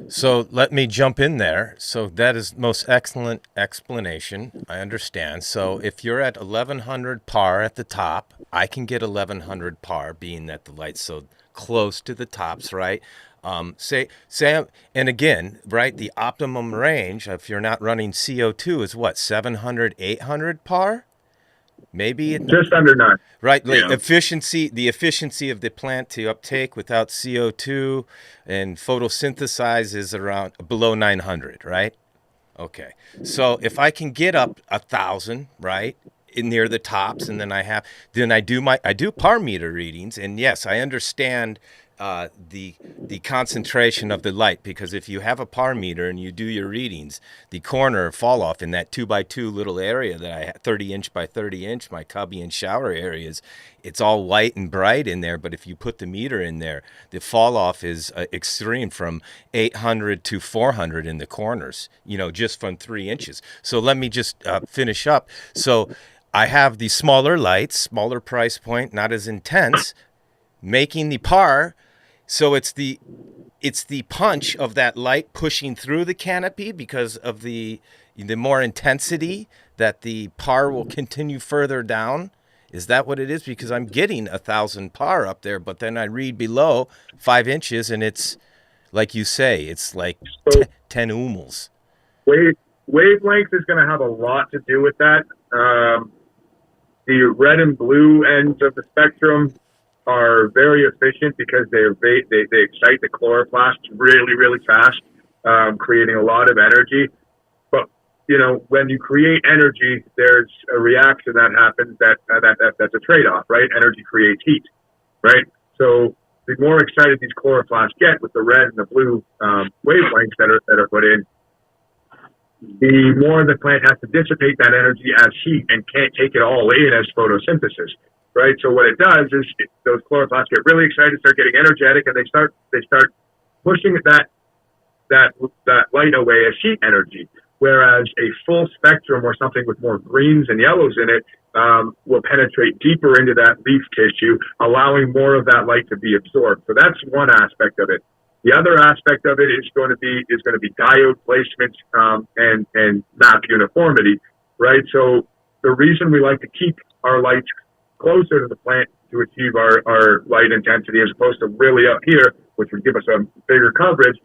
So let me jump in there. So that is most excellent explanation. I understand. So if you're at 1100 par at the top, I can get 1100 par, being that the light's so close to the tops, right? Say, and again, right, the optimum range, if you're not running CO2, is what, 700, 800 par? Maybe just under 9. Right, like the efficiency of the plant to uptake without CO2 and photosynthesize is around below 900, right? Okay, so if I can get up 1,000, right, in near the tops, and then I do par meter readings, and yes, I understand the concentration of the light, because if you have a par meter and you do your readings, the corner fall off in that 2x2 little area that I have, 30 inch by 30 inch, my cubby and shower areas, it's all white and bright in there. But if you put the meter in there, the fall off is extreme, from 800 to 400 in the corners, just from 3 inches. So let me just finish up. So I have the smaller lights, smaller price point, not as intense, making the par. So it's the punch of that light pushing through the canopy because of the more intensity that the par will continue further down. Is that what it is? Because I'm getting 1,000 par up there, but then I read below 5 inches, and it's like you say, it's like 10 ohms. Wavelength is going to have a lot to do with that. The red and blue ends of the spectrum are very efficient because they excite the chloroplast really, really fast, creating a lot of energy. But when you create energy, there's a reaction that happens that's a trade-off, right? Energy creates heat, right? So the more excited these chloroplasts get with the red and the blue wavelengths that are put in, the more the plant has to dissipate that energy as heat and can't take it all in as photosynthesis. Right, so what it does is those chloroplasts get really excited, start getting energetic, and they start pushing that light away as heat energy. Whereas a full spectrum or something with more greens and yellows in it will penetrate deeper into that leaf tissue, allowing more of that light to be absorbed. So that's one aspect of it. The other aspect of it is going to be diode placement and map uniformity. Right, so the reason we like to keep our lights closer to the plant to achieve our light intensity as opposed to really up here, which would give us a bigger coverage,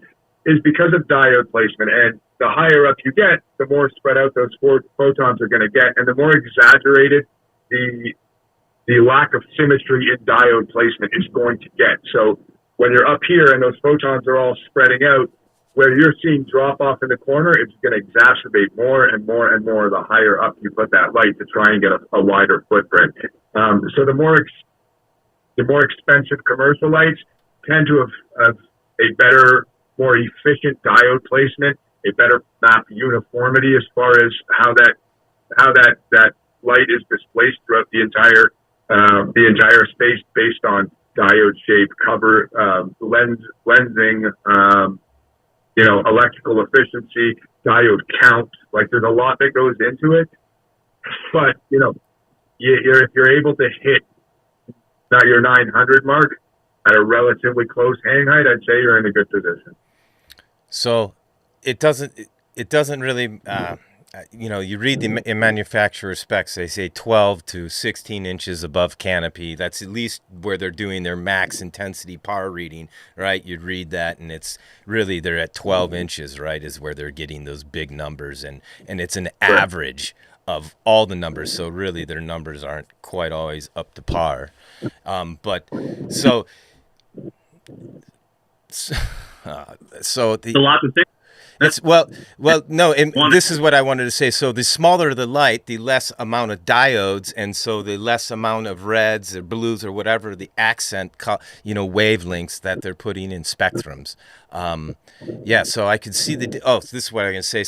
is because of diode placement. And the higher up you get, the more spread out those photons are going to get, and the more exaggerated the lack of symmetry in diode placement is going to get. So when you're up here and those photons are all spreading out, where you're seeing drop off in the corner, it's going to exacerbate more and more and more the higher up you put that light to try and get a wider footprint. So the more expensive commercial lights tend to have a better, more efficient diode placement, a better map uniformity as far as how that light is displaced throughout the entire space based on diode shape, cover, lensing, electrical efficiency, diode count. Like there's a lot that goes into it, but if you're able to hit your 900 mark at a relatively close hang height, I'd say you're in a good position. So it doesn't really, you read the manufacturer specs, they say 12 to 16 inches above canopy. That's at least where they're doing their max intensity par reading, right? You'd read that, and it's really, they're at 12 inches, right, is where they're getting those big numbers. And it's an average of all the numbers. So really their numbers aren't quite always up to par. But so So It's a lot to think. it's well, no, and this is what I wanted to say. So the smaller the light, the less amount of diodes, and so the less amount of reds or blues or whatever the accent, wavelengths that they're putting in spectrums. So I could see this is what I'm gonna say.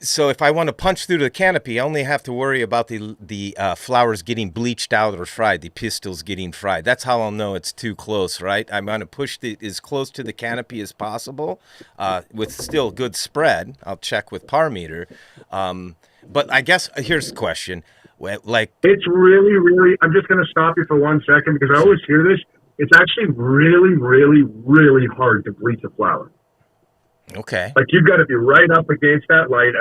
So if I want to punch through the canopy, I only have to worry about the flowers getting bleached out or fried, the pistils getting fried. That's how I'll know it's too close, right? I'm going to push as close to the canopy as possible with still good spread. I'll check with par meter. But I guess here's the question. It's really, really, I'm just going to stop you for 1 second because I always hear this. It's actually really, really, really hard to bleach a flower. Okay. Like you've got to be right up against that light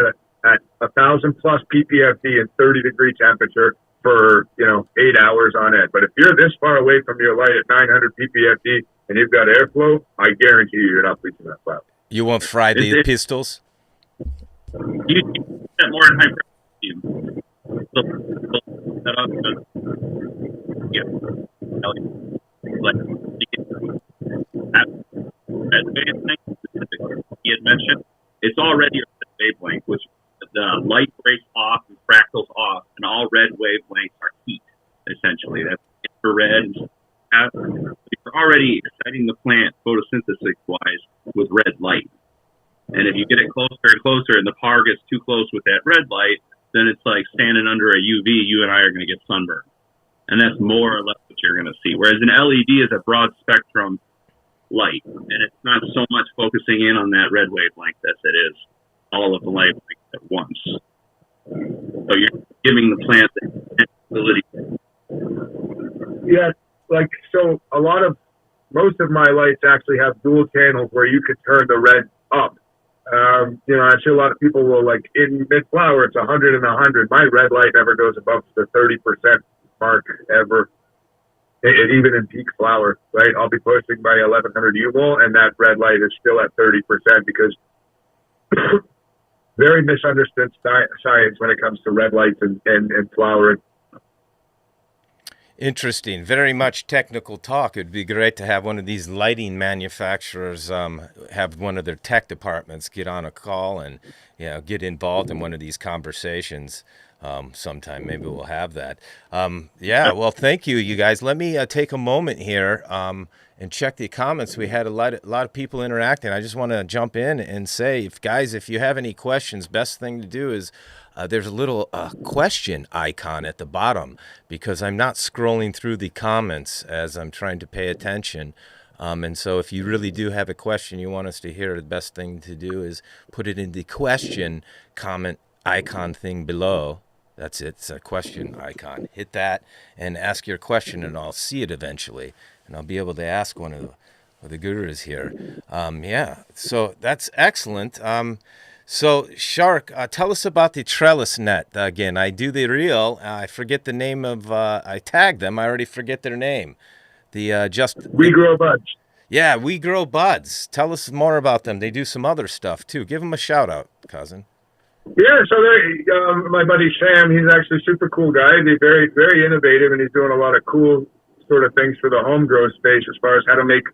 at 1,000 plus ppfd and 30-degree temperature for 8 hours on end. But if you're this far away from your light at 900 ppfd and you've got airflow, I guarantee you're not bleaching that flower. You won't fry the pistils? You get more in high pressure. Red wavelength specifically, he had mentioned, it's already a red wavelength, which the light breaks off and fractals off, and all red wavelengths are heat, essentially. That's infrared. You're already exciting the plant photosynthesis-wise with red light. And if you get it closer and closer and the par gets too close with that red light, then it's like standing under a UV, you and I are going to get sunburned. And that's more or less what you're going to see. Whereas an LED is a broad spectrum light, and it's not so much focusing in on that red wavelength as it is all of the wavelengths at once. So you're giving the plant the ability. Yeah, so most of my lights actually have dual channels where you can turn the red up. I see a lot of people will in mid-flower, it's 100 and 100. My red light never goes above the 30% mark ever. Even in peak flower, right? I'll be pushing by 1100 UVol, and that red light is still at 30% because very misunderstood science when it comes to red lights and flowering. Interesting. Very much technical talk. It'd be great to have one of these lighting manufacturers have one of their tech departments get on a call and get involved in one of these conversations. Sometime maybe we'll have that. Well, thank you guys. Let me take a moment here and check the comments. We had a lot of people interacting. I just want to jump in and say, if you have any questions, best thing to do is there's a little question icon at the bottom, because I'm not scrolling through the comments as I'm trying to pay attention. And so if you really do have a question you want us to hear, the best thing to do is put it in the question comment icon thing below. That's it. It's a question icon. Hit that and ask your question, and I'll see it eventually, and I'll be able to ask one of the gurus here. So that's excellent. So Shark, tell us about the trellis net again. I do the reel. I forget the name of. I tagged them. I already forget their name. We Grow Buds. Yeah, We Grow Buds. Tell us more about them. They do some other stuff too. Give them a shout out, cousin. Yeah, so my buddy Sam, he's actually a super cool guy. He's very, very innovative, and he's doing a lot of cool sort of things for the home grow space as far as how to make,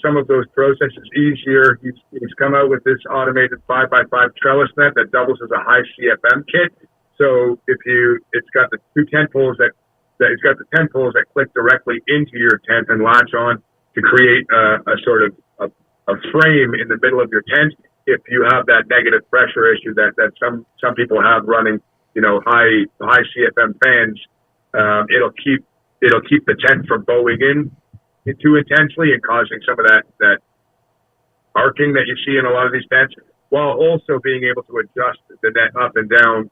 some of those processes easier. He's come out with this automated 5x5 trellis net that doubles as a high CFM kit. So it's got the two tent poles it's got the tent poles that click directly into your tent and latch on to create a sort of a frame in the middle of your tent. If you have that negative pressure issue that some people have running, high CFM fans, it'll keep the tent from bowing in too intensely and causing some of that arcing that you see in a lot of these tents, while also being able to adjust the net up and down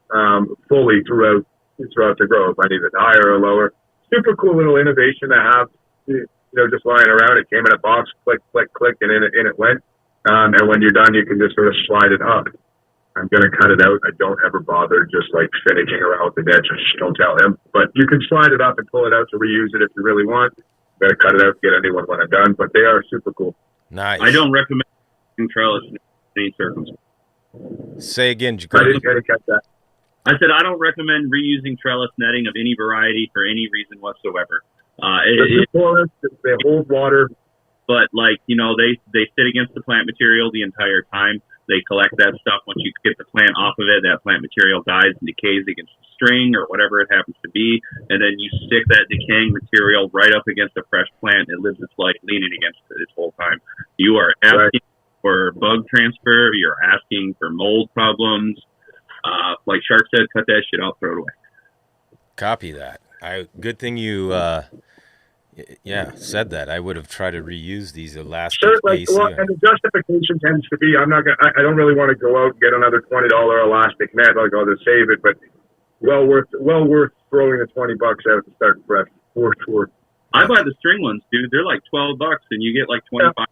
fully throughout the grow if I need it higher or lower. Super cool little innovation to have, just lying around. It came in a box, click, click, click, and in it went. And when you're done, you can just sort of slide it up. I'm going to cut it out. I don't ever bother just finishing around with the net. Just don't tell him. But you can slide it up and pull it out to reuse it if you really want. I'm going to cut it out to get a new one when I'm done. But they are super cool. Nice. I don't recommend using trellis in any circumstance. Say again, I didn't get to catch that. I said I don't recommend reusing trellis netting of any variety for any reason whatsoever. They're porous, they hold water. But like, you know, they sit against the plant material the entire time. They collect that stuff. Once you get the plant off of it, that plant material dies and decays against the string or whatever it happens to be. And then you stick that decaying material right up against a fresh plant. It lives its life leaning against it its whole time. You are asking for bug transfer. You're asking for mold problems. Like Shark said, cut that shit out, throw it away. Copy that. Good thing you said that. I would have tried to reuse these elastic Sure, AC. and the justification tends to be, I don't really want to go out and get another $20 elastic net. Like, I'll just save it, but well worth throwing the $20 out to start fresh. For sure. I buy the string ones, dude. They're like $12, and you get like 25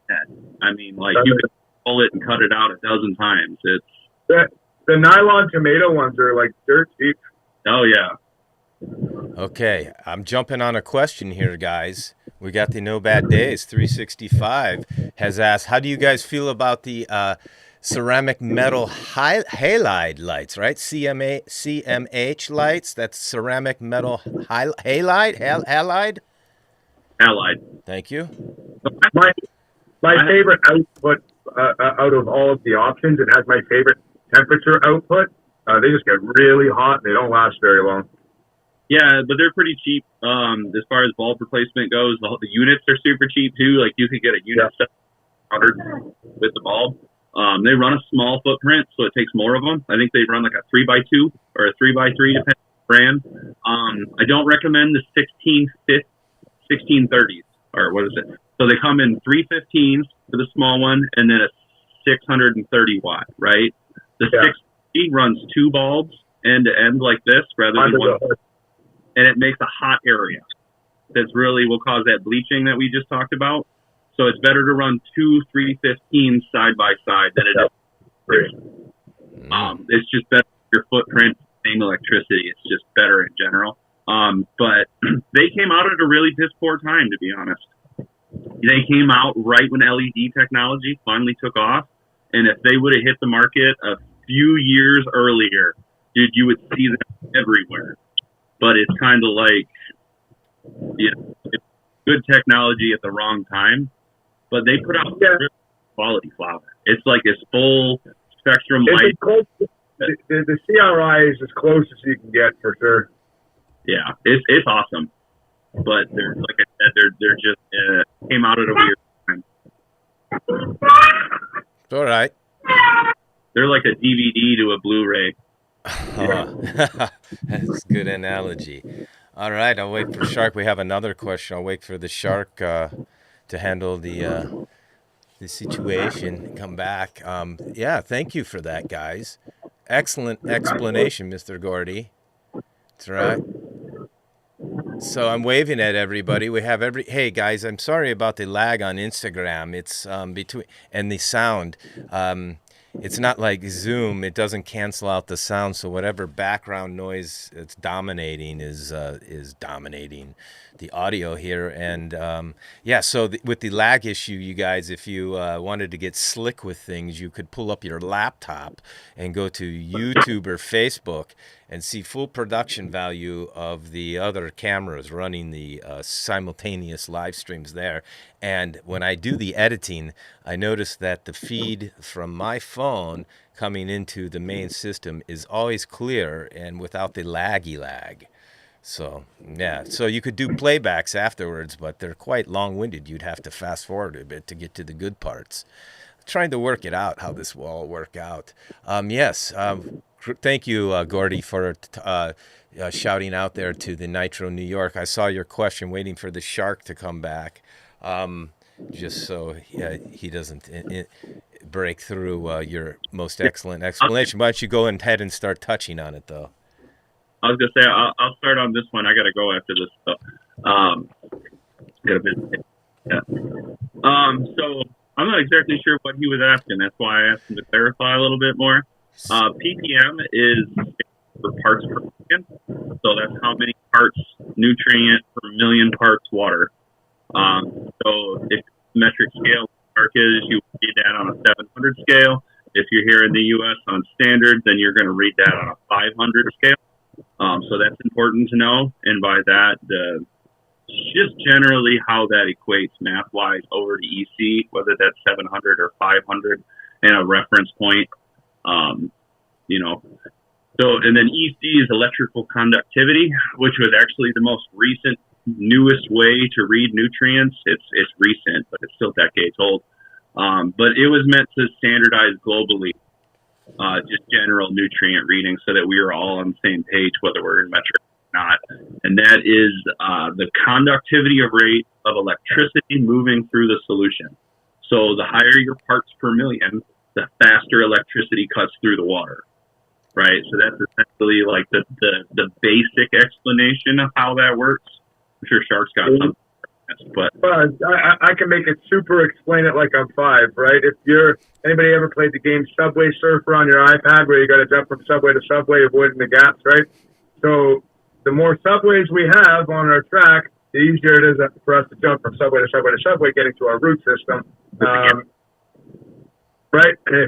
net. I mean, like, you can pull it and cut it out a dozen times. It's the nylon tomato ones are like dirt cheap. Oh yeah. Okay, I'm jumping on a question here, guys. We got the No Bad Days 365 has asked, how do you guys feel about the ceramic metal halide lights, right? CMH lights, that's ceramic metal halide? Allied. Thank you. My favorite output out of all of the options, it has my favorite temperature output. They just get really hot and they don't last very long. Yeah, but they're pretty cheap. As far as bulb replacement goes, the units are super cheap too. Like, you could get a unit with the bulb. They run a small footprint, so it takes more of them. I think they run like a 3x2 or a 3x3, depending on the brand. I don't recommend the 1630s, or what is it? So they come in 315s for the small one, and then a 630 watt, right? The 630 runs two bulbs end to end like this, rather than one. And it makes a hot area. That's really will cause that bleaching that we just talked about. So it's better to run two 315s side by side than it is. It's just better for your footprint, same electricity. It's just better in general. But they came out at a really piss poor time, to be honest. They came out right when LED technology finally took off. And if they would have hit the market a few years earlier, dude, you would see them everywhere. But it's kind of like, it's good technology at the wrong time. But they put out really quality flower. It's like this full spectrum light. The CRI is as close as you can get, for sure. Yeah, it's awesome. But they're, like I said, they're just came out at a weird time. All right. They're like a DVD to a Blu-ray. That's a good analogy. All right, I'll wait for Shark. We have another question. I'll wait for the Shark to handle the situation. Come back. Thank you for that, guys. Excellent explanation, Mr. Gordy. That's right. So I'm waving at everybody. We have Hey guys, I'm sorry about the lag on Instagram. It's between and the sound. It's not like Zoom. It doesn't cancel out the sound, so whatever background noise it's dominating is dominating the audio here. And so with the lag issue, you guys, if you wanted to get slick with things, you could pull up your laptop and go to YouTube or Facebook and see full production value of the other cameras running the simultaneous live streams there. And when I do the editing, I notice that the feed from my phone coming into the main system is always clear and without the laggy lag. So, so you could do playbacks afterwards, but they're quite long-winded. You'd have to fast forward a bit to get to the good parts. Trying to work it out, how this will all work out. Thank you, Gordy, for shouting out there to the Nitro New York. I saw your question, waiting for the Shark to come back, just so he doesn't break through your most excellent explanation. Why don't you go ahead and start touching on it, though? I was going to say, I'll start on this one. I got to go after this stuff. So I'm not exactly sure what he was asking. That's why I asked him to clarify a little bit more. ppm is for parts per million. So that's how many parts nutrient per million parts water. So if metric scale is, you read that on a 700 scale. If you're here in the U.S. on standard, then you're going to read that on a 500 scale. So that's important to know. And by that, the just generally how that equates math-wise over to EC, whether that's 700 or 500 and a reference point. So, and then EC is electrical conductivity, which was actually the most recent, newest way to read nutrients. It's recent, but it's still decades old. But it was meant to standardize globally, just general nutrient reading so that we are all on the same page, whether we're in metric or not. And that is the conductivity of rate of electricity moving through the solution. So the higher your parts per million, the faster electricity cuts through the water. Right, so that's essentially like the basic explanation of how that works. I'm sure Shark's got something, but I can make it super. Explain it like I'm 5, right? If anybody ever played the game Subway Surfer on your iPad, where you got to jump from subway to subway, avoiding the gaps, right? So the more subways we have on our track, the easier it is for us to jump from subway to subway to subway, getting to our root system. Right, and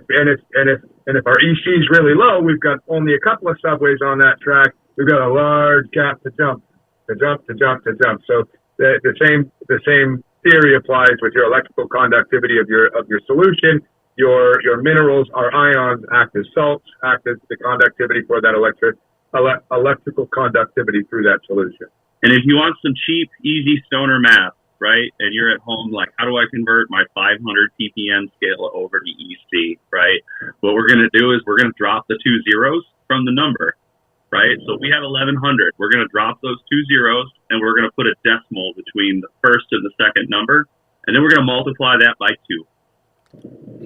if our EC is really low, we've got only a couple of subways on that track. We've got a large gap to jump. So the same theory applies with your electrical conductivity of your solution. Your minerals are ions, act as salts, act as the conductivity for that electrical conductivity through that solution. And if you want some cheap, easy stoner math, right, and you're at home like, how do I convert my 500 ppm scale over to EC, right? What we're going to do is we're going to drop the 2 zeros from the number, right? So if we have 1100, we're going to drop those 2 zeros, and we're going to put a decimal between the first and the second number, and then we're going to multiply that by 2.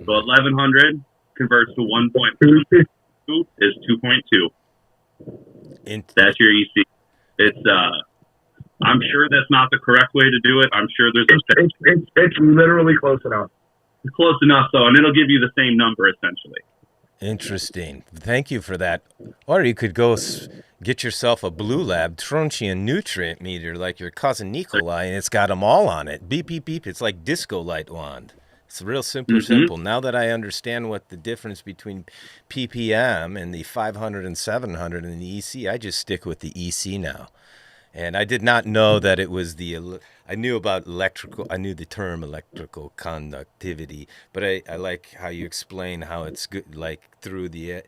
So 1100 converts to 1.2 is 2.2. That's your EC. It's I'm sure that's not the correct way to do it. I'm sure there's it's literally close enough. Close enough, though, and it'll give you the same number essentially. Interesting. Thank you for that. Or you could go get yourself a Blue Lab Trontian nutrient meter like your cousin Nikolai, and it's got them all on it. Beep, beep, beep. It's like disco light wand. It's real simple. Now that I understand what the difference between ppm and the 500 and 700 and the EC, I just stick with the EC now. And I did not know that it was I knew about I knew the term electrical conductivity, but I like how you explain how it's good, like through the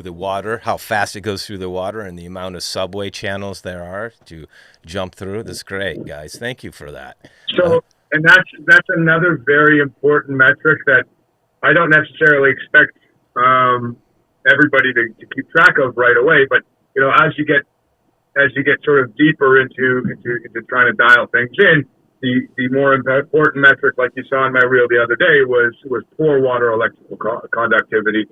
water, how fast it goes through the water and the amount of subway channels there are to jump through. That's great, guys. Thank you for that. So, and that's another very important metric that I don't necessarily expect everybody to keep track of right away, but as you get sort of deeper into trying to dial things in, the more important metric, like you saw in my reel the other day, was pore water electrical conductivity,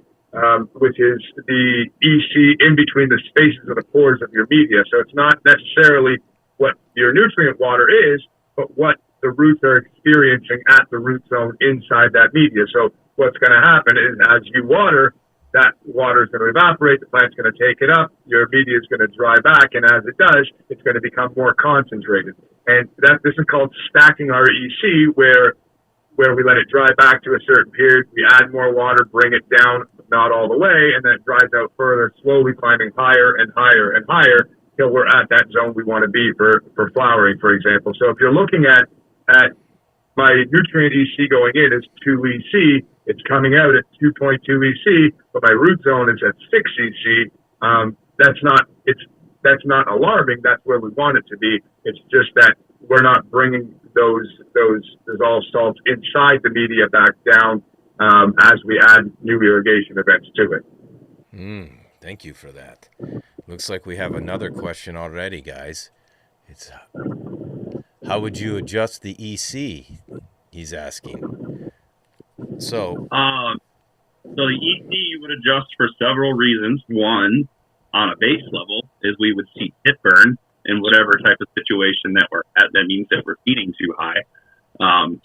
which is the EC in between the spaces of the pores of your media. So it's not necessarily what your nutrient water is, but what the roots are experiencing at the root zone inside that media. So what's going to happen is as you water, that water is going to evaporate, the plant's going to take it up, your media is going to dry back, and as it does, it's going to become more concentrated. And this is called stacking our EC, where we let it dry back to a certain period, we add more water, bring it down, not all the way, and then it dries out further, slowly climbing higher and higher and higher till we're at that zone we want to be for flowering, for example. So if you're looking at my nutrient EC going in is 2 EC, it's coming out at 2.2 EC, but my root zone is at 6 EC. That's not alarming. That's where we want it to be. It's just that we're not bringing those dissolved salts inside the media back down as we add new irrigation events to it. Thank you for that. Looks like we have another question already, guys. It's how would you adjust the EC? He's asking. So the EC you would adjust for several reasons. One, on a base level, is we would see pit burn in whatever type of situation that we're at. That means that we're feeding too high.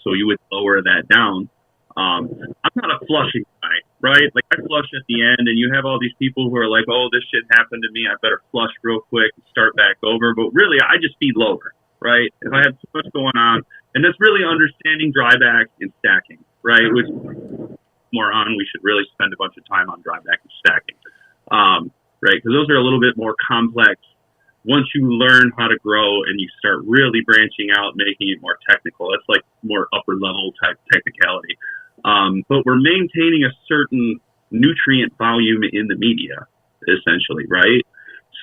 So you would lower that down. I'm not a flushing guy, right? Like I flush at the end, and you have all these people who are like, "Oh, this shit happened to me. I better flush real quick and start back over." But really, I just feed lower, right? If I have too much going on, and that's really understanding dryback and stacking, right? Which more on, we should really spend a bunch of time on dryback and stacking, right? Because those are a little bit more complex once you learn how to grow and you start really branching out, making it more technical, that's like more upper level type technicality. But we're maintaining a certain nutrient volume in the media, essentially, right?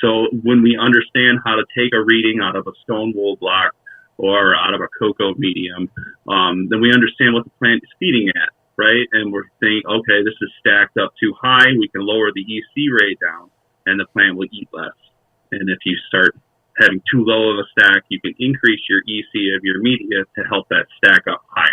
So when we understand how to take a reading out of a stone wool block or out of a cocoa medium, then we understand what the plant is feeding at, right? And we're thinking, okay, this is stacked up too high. We can lower the EC rate down and the plant will eat less. And if you start having too low of a stack, you can increase your EC of your media to help that stack up higher.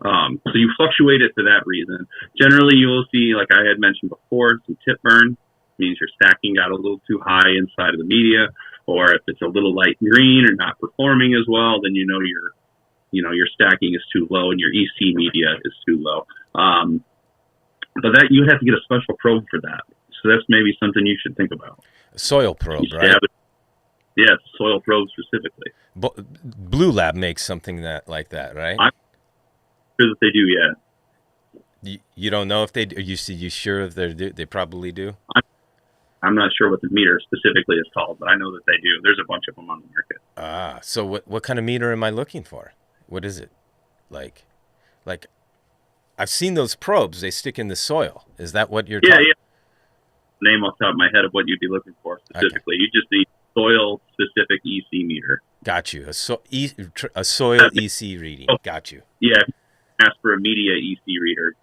So you fluctuate it for that reason. Generally, you will see, like I had mentioned before, some tip burn. Means your stacking got a little too high inside of the media, or if it's a little light green or not performing as well, then you know your stacking is too low and your EC media is too low. But that you have to get a special probe for that. So that's maybe something you should think about. Soil probe, right? Yeah, soil probe specifically. Blue Lab makes something like that, right? I'm sure that they do, yeah. You don't know if they do? You sure if they probably do? I'm not sure what the meter specifically is called, but I know that they do. There's a bunch of them on the market. Ah, so what kind of meter am I looking for? What is it? Like I've seen those probes. They stick in the soil. Is that what you're talking? Yeah. Name off the top of my head of what you'd be looking for specifically. Okay. You just need soil-specific EC meter. Got you. A soil EC reading. Got you. Yeah. Ask for a media EC reader.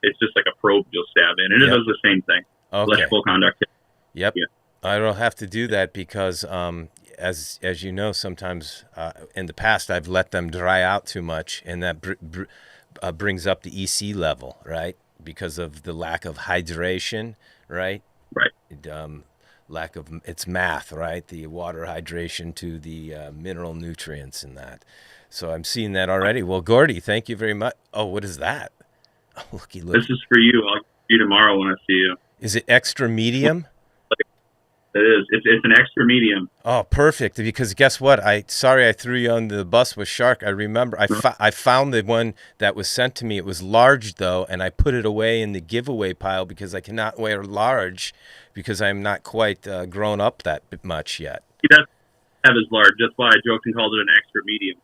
It's just like a probe you'll stab in, and it does the same thing. Okay. Electrical conductivity. Yep. Yeah. I don't have to do that because, as you know, sometimes in the past I've let them dry out too much, and that brings up the EC level, right? Because of the lack of hydration, right? Right. Lack of it's math, right? The water hydration to the mineral nutrients and that. So I'm seeing that already. Well, Gordy, thank you very much. Oh, what is that? Oh, looky. This is for you. I'll see you tomorrow when I see you. Is it extra medium? It is. It's an extra medium. Oh, perfect. Because guess what? Sorry I threw you under the bus with Shark. I remember I found the one that was sent to me. It was large, though, and I put it away in the giveaway pile because I cannot wear large because I'm not quite grown up that much yet. He doesn't have as large. That's why I joked and called it an extra medium.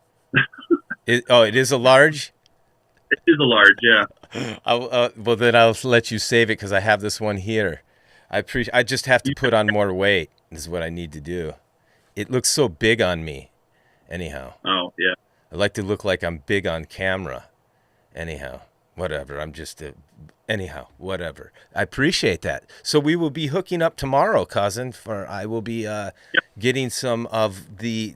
It is a large? It is a large, yeah. Well, then I'll let you save it because I have this one here. I just have to put on more weight is what I need to do. It looks so big on me. Anyhow. Oh, yeah. I like to look like I'm big on camera. Anyhow. Whatever. Anyhow, whatever. I appreciate that. So we will be hooking up tomorrow, cousin. I will be getting some of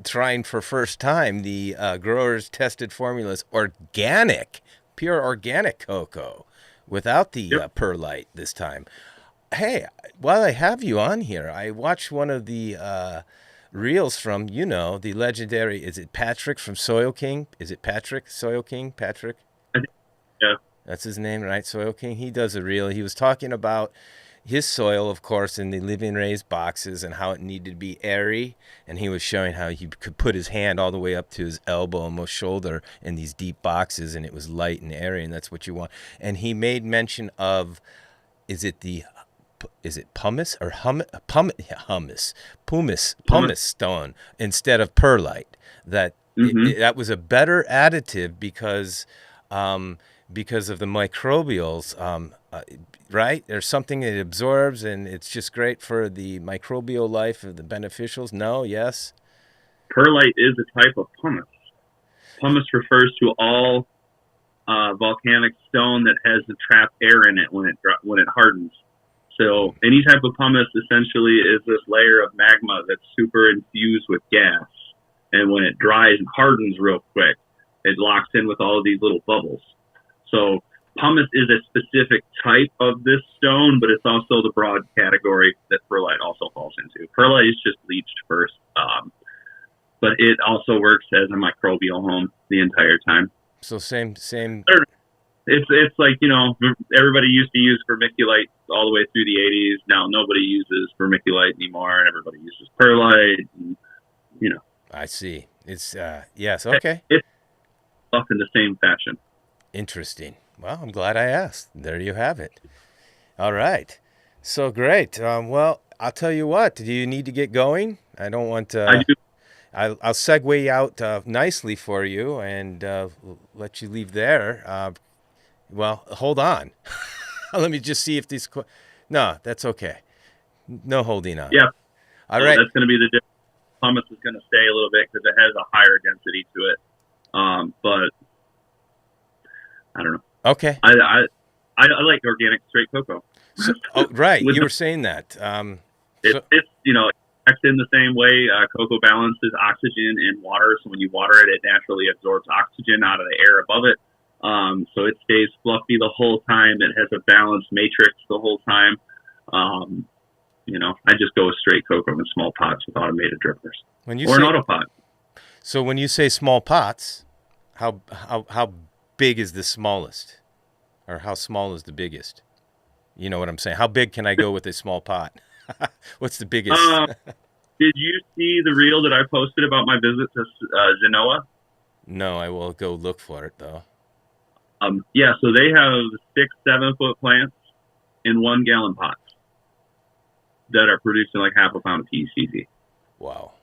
trying for first time, the Growers Tested Formulas organic, pure organic cocoa without the perlite this time. Hey, while I have you on here, I watched one of the reels from, the legendary, is it Patrick from Soil King? Is it Patrick? Soil King? Patrick? Yeah. That's his name, right? Soil King. He does a reel. He was talking about his soil, of course, in the living raised boxes and how it needed to be airy. And he was showing how he could put his hand all the way up to his elbow, almost shoulder, in these deep boxes, and it was light and airy, and that's what you want. And he made mention of, is it pumice or pumice stone instead of perlite? That that was a better additive because of the microbials, right? There's something it absorbs, and it's just great for the microbial life of the beneficials. No, yes. Perlite is a type of pumice. Pumice refers to all volcanic stone that has the trapped air in it when it hardens. So any type of pumice essentially is this layer of magma that's super infused with gas. And when it dries and hardens real quick, it locks in with all of these little bubbles. So pumice is a specific type of this stone, but it's also the broad category that perlite also falls into. Perlite is just bleached first, but it also works as a microbial home the entire time. So same. It's like, everybody used to use vermiculite all the way through the 80s. Now nobody uses vermiculite anymore, and everybody uses perlite. And, I see. It's yes, okay. It's up in the same fashion. Interesting. Well, I'm glad I asked. There you have it. All right. So great. Well, I'll tell you what. Do you need to get going? I don't want to. I do. I'll segue out nicely for you and let you leave there. Well, hold on. Let me just see if these. No, that's okay. No holding on. Yeah. All So right. that's going to be the difference. Pumice is going to stay a little bit because it has a higher density to it. But I don't know. Okay. I like organic straight cocoa. So, right. You were saying that. It's you know, acts in the same way. Cocoa balances oxygen and water. So when you water it, it naturally absorbs oxygen out of the air above it. So it stays fluffy the whole time. It has a balanced matrix the whole time. You know, I just go with straight cocoa in small pots with automated drippers when you or say, an auto pot. So when you say small pots, how big is the smallest, or how small is the biggest? You know what I'm saying? How big can I go with a small pot? What's the biggest? Did you see the reel that I posted about my visit to Genoa? No, I will go look for it though. Yeah, so they have 6-7 foot plants in 1 gallon pots that are producing like half a pound of PCC. Wow.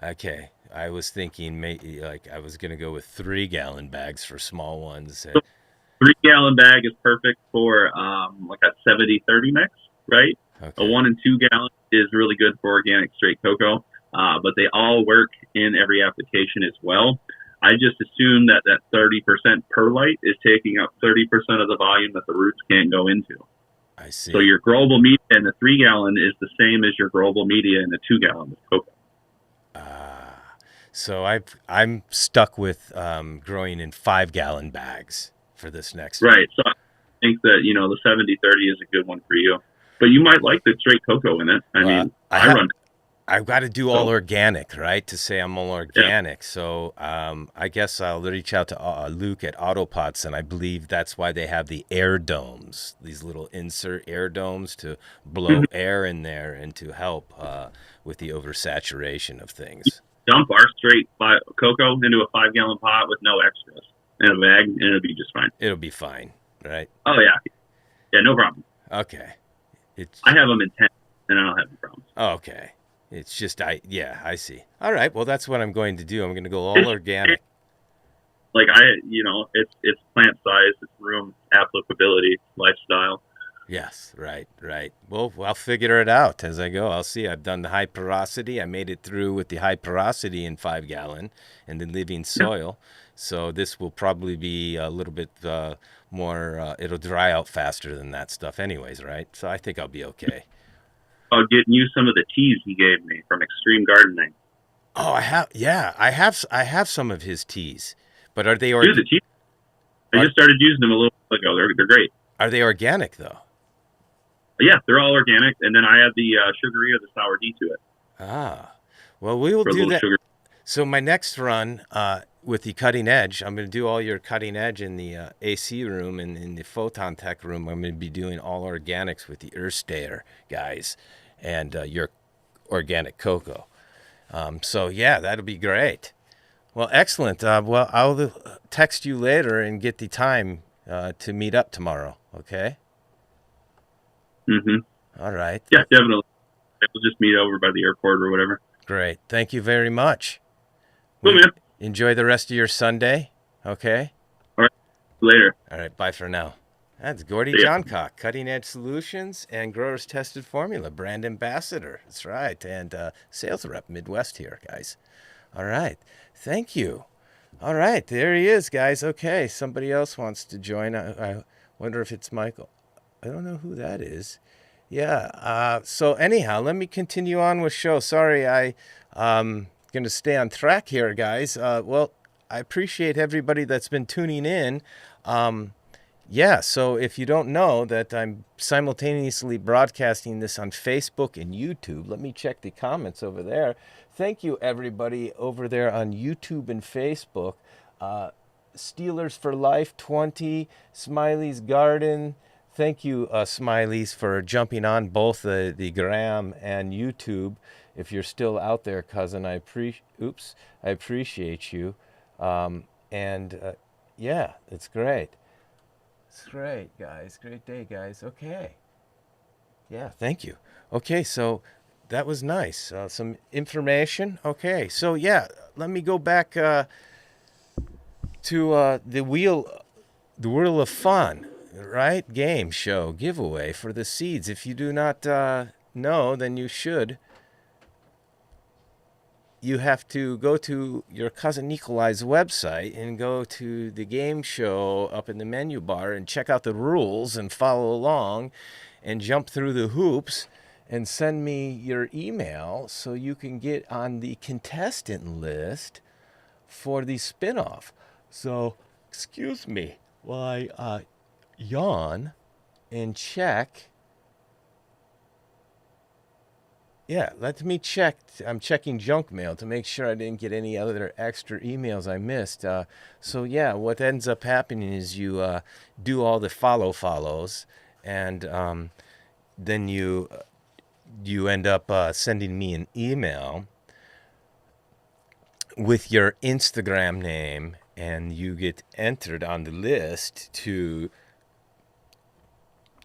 Okay. I was thinking maybe like I was going to go with 3-gallon bags for small ones. 3-gallon bag is perfect for like a 70-30 mix, right? Okay. A 1 and 2 gallon is really good for organic straight cocoa, but they all work in every application as well. I just assume that 30% perlite is taking up 30% of the volume that the roots can't go into. I see. So your growable media in the 3-gallon is the same as your growable media in the 2-gallon of cocoa. So I'm stuck with growing in 5-gallon bags for this next Right. So I think that, you know, the 70-30 is a good one for you. But you might like the straight cocoa in it. I mean, I've got to do all organic, right? To say I'm all organic. Yeah. So I guess I'll reach out to Luke at Autopots, and I believe that's why they have the air domes, these little insert air domes to blow air in there and to help with the oversaturation of things. Dump our straight cocoa into a 5-gallon pot with no extras in a bag, and it'll be just fine. It'll be fine, right? Oh, yeah. Yeah, no problem. Okay. I have them in 10, and I don't have any problems. Okay. It's just, I see. All right. Well, that's what I'm going to do. I'm going to go all organic. Like, it's plant size, it's room, applicability, lifestyle. Yes, right. Well, I'll figure it out as I go. I'll see. I've done the high porosity. I made it through with the high porosity in 5-gallon and the living soil. So this will probably be a little bit more, it'll dry out faster than that stuff anyways, right? So I think I'll be okay. About getting you some of the teas he gave me from Extreme Gardening. Oh, I have some of his teas, but are they organic? I just started using them a little while ago. They're great. Are they organic though? Yeah, they're all organic, and then I add the sugary or the sour D to it. Well, we will do that. Sugar. So my next run with the cutting edge, I'm going to do all your cutting edge in the AC room and in the Photon Tech room. I'm going to be doing all organics with the Earthstayer guys and your organic cocoa. So yeah, that'll be great. Well, excellent. Well, I'll text you later and get the time to meet up tomorrow. Okay. All right. Yeah, definitely. We'll just meet over by the airport or whatever. Great. Thank you very much. Cool, man. Enjoy the rest of your Sunday. Okay. All right. Later. All right. Bye for now. That's Gordy Johncock, Cutting Edge Solutions and Growers Tested Formula, brand ambassador. That's right. And sales rep Midwest here, guys. All right. Thank you. All right. There he is, guys. Okay. Somebody else wants to join. I wonder if it's Michael. I don't know who that is. Yeah. So anyhow, let me continue on with show. Sorry, I'm going to stay on track here, guys. Well, I appreciate everybody that's been tuning in. Yeah, so if you don't know that I'm simultaneously broadcasting this on Facebook and YouTube, let me check the comments over there. Thank you, everybody over there on YouTube and Facebook. Steelers for Life 20, Smiley's Garden. Thank you, Smileys, for jumping on both the Gram and YouTube. If you're still out there, cousin, I appreciate you. Yeah, it's great. It's great, guys. Great day, guys. Okay. Yeah, thank you. Okay, so that was nice. Some information. Okay, so yeah, let me go back to the Whirl of Fun, right? Game show giveaway for the seeds. If you do not know, then you should. You have to go to your cousin Nikolai's website and go to the game show up in the menu bar and check out the rules and follow along and jump through the hoops and send me your email so you can get on the contestant list for the spinoff. So, excuse me while I yawn and check. Yeah, let me check. I'm checking junk mail to make sure I didn't get any other extra emails I missed. So yeah, what ends up happening is you do all the follows, and then you end up sending me an email with your Instagram name, and you get entered on the list to,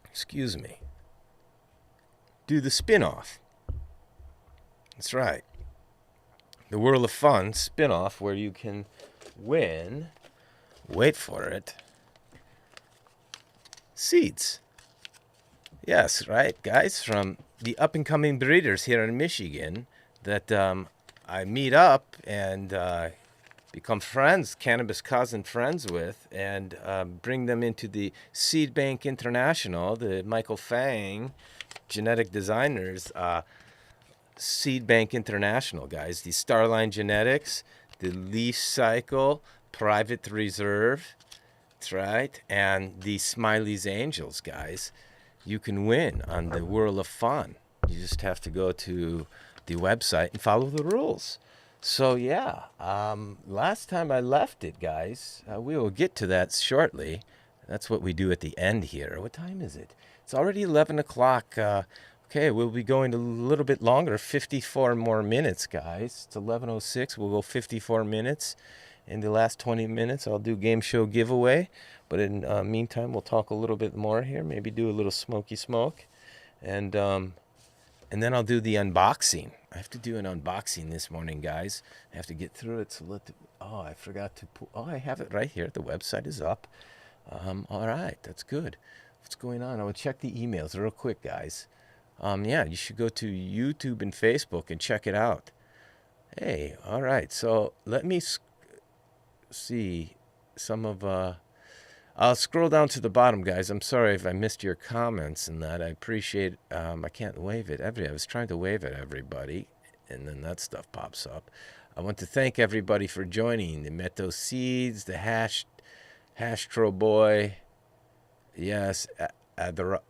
excuse me, do the spinoff. That's right. The Whirl of Fun spinoff where you can win, wait for it, seeds. Yes, right, guys, from the up-and-coming breeders here in Michigan that I meet up and become friends, Cannabis cousin friends with, and bring them into the Seed Bank International, the Michael Fang genetic designers Seed Bank International, guys. The Starline Genetics, the Leaf Cycle, Private Reserve, that's right, and the Smiley's Angels, guys. You can win on the Whirl of Fun. You just have to go to the website and follow the rules. So, yeah, last time I left it, guys, we will get to that shortly. That's what we do at the end here. What time is it? It's already 11 o'clock. Okay, we'll be going a little bit longer, 54 more minutes, guys. It's 11:06. We'll go 54 minutes. In the last 20 minutes, I'll do game show giveaway. But in meantime, we'll talk a little bit more here. Maybe do a little smoky smoke. And then I'll do the unboxing. I have to do an unboxing this morning, guys. I have to get through it. So I forgot to put... Oh, I have it right here. The website is up. All right, that's good. What's going on? I will check the emails real quick, guys. Yeah, you should go to YouTube and Facebook and check it out. Hey, all right. So let me see some of... I'll scroll down to the bottom, guys. I'm sorry if I missed your comments and that. I appreciate... I can't wave it. I was trying to wave at everybody, and then that stuff pops up. I want to thank everybody for joining. The Meto Seeds, the Hastro Boy. Yes, Adordo,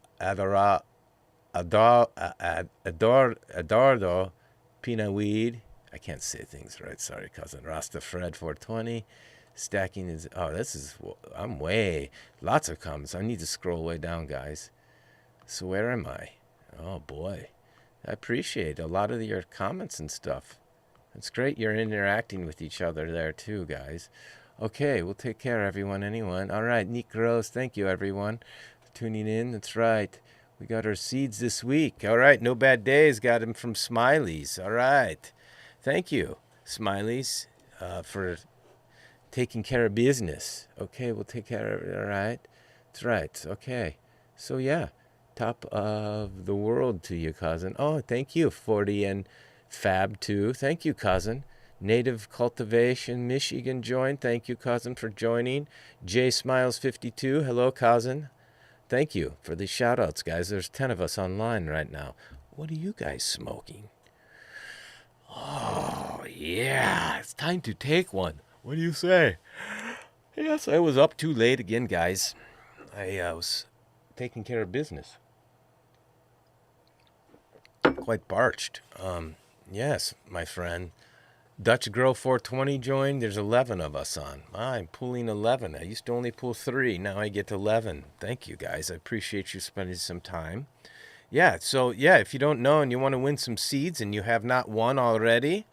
Peanut Weed. I can't say things right. Sorry, cousin. Rasta Fred 420. Stacking is... Oh, I'm way... Lots of comments. I need to scroll way down, guys. So where am I? Oh, boy. I appreciate a lot of your comments and stuff. It's great you're interacting with each other there, too, guys. Okay, we'll take care, everyone, anyone. All right, Nick Rose, thank you, everyone, for tuning in. That's right. We got our seeds this week. All right, No Bad Days. Got them from Smiley's. All right. Thank you, Smiley's, for... taking care of business. Okay, we'll take care of it, all right? That's right, okay. So, yeah, top of the world to you, cousin. Oh, thank you, 40 and Fab, too. Thank you, cousin. Native Cultivation, Michigan joined. Thank you, cousin, for joining. J Smiles 52, hello, cousin. Thank you for the shout-outs, guys. There's 10 of us online right now. What are you guys smoking? Oh, yeah, it's time to take one. What do you say? Yes, I was up too late again, guys. I was taking care of business. Quite parched. Yes, my friend. Dutch Girl 420 joined. There's 11 of us on. I'm pulling 11. I used to only pull 3. Now I get 11. Thank you, guys. I appreciate you spending some time. Yeah, so, yeah, if you don't know and you want to win some seeds and you have not won already...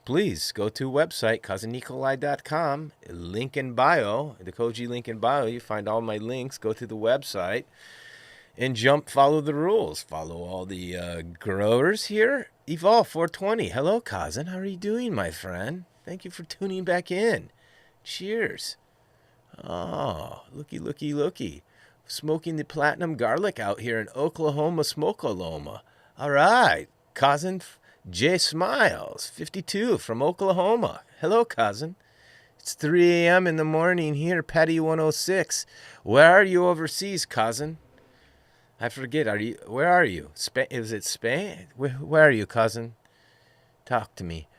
Please go to website, cousinnikolai.com, link in bio, the Koji link in bio. You find all my links. Go to the website and follow the rules. Follow all the growers here. Evolve 420. Hello, Kazan. How are you doing, my friend? Thank you for tuning back in. Cheers. Oh, looky. Smoking the platinum garlic out here in Oklahoma, Smokoloma. All right. Kazan J Smiles, 52 from Oklahoma. Hello, Kazan. It's 3 a.m. in the morning here, Patty 106. Where are you overseas, Kazan? I forget. Where are you? Is it Spain? Where are you, Kazan? Talk to me.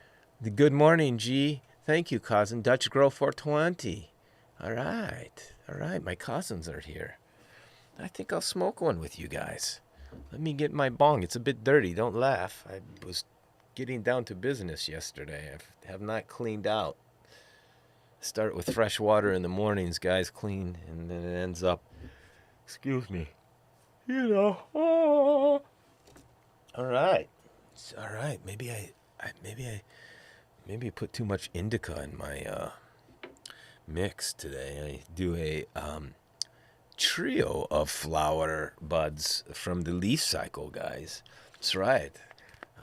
The good morning, G. Thank you, Kazan. Dutch Grow 420. All right. My cousins are here. I think I'll smoke one with you guys. Let me get my bong. It's a bit dirty. Don't laugh. I was getting down to business yesterday. I have not cleaned out. Start with fresh water in the mornings, guys. Clean, and then it ends up. Excuse me. Oh. All right. Maybe I put too much indica in my mix today. I do a trio of flower buds from the leaf cycle, guys. That's right.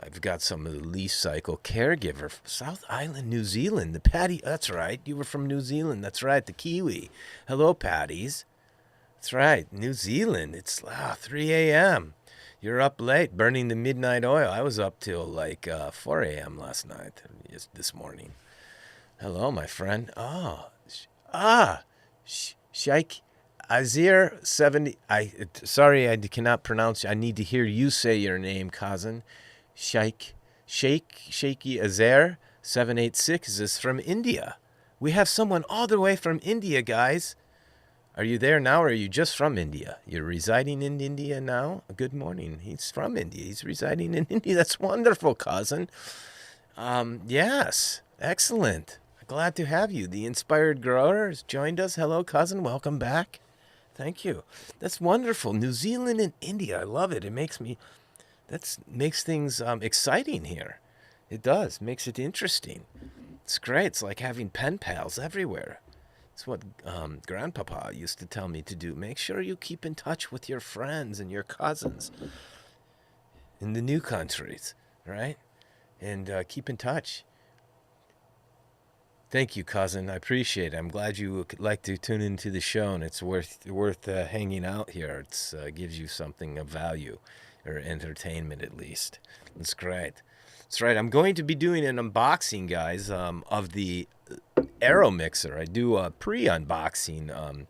I've got some of the leaf cycle caregiver from South Island, New Zealand. The Patty. That's right. You were from New Zealand. That's right. The Kiwi. Hello, Patties. That's right, New Zealand. It's 3 a.m. You're up late, burning the midnight oil. I was up till like 4 a.m. last night, this morning. Hello, my friend. Sheikh Azir 70. Sorry, I cannot pronounce. I need to hear you say your name, Kazan. Shaikhi Azir 786 is from India. We have someone all the way from India, guys. Are you there now, or are you just from India? You're residing in India now? Good morning. He's from India. He's residing in India. That's wonderful, cousin. Yes. Excellent. Glad to have you. The Inspired Grower has joined us. Hello, cousin. Welcome back. Thank you. That's wonderful. New Zealand and India. I love it. It makes things exciting here. It does. Makes it interesting. It's great. It's like having pen pals everywhere. It's what Grandpapa used to tell me to do. Make sure you keep in touch with your friends and your cousins in the new countries, right? And keep in touch. Thank you, cousin. I appreciate it. I'm glad you like to tune into the show, and it's worth hanging out here. It gives you something of value, or entertainment at least. It's great. That's right. I'm going to be doing an unboxing, guys, of the Aero Mixer. I do a pre-unboxing a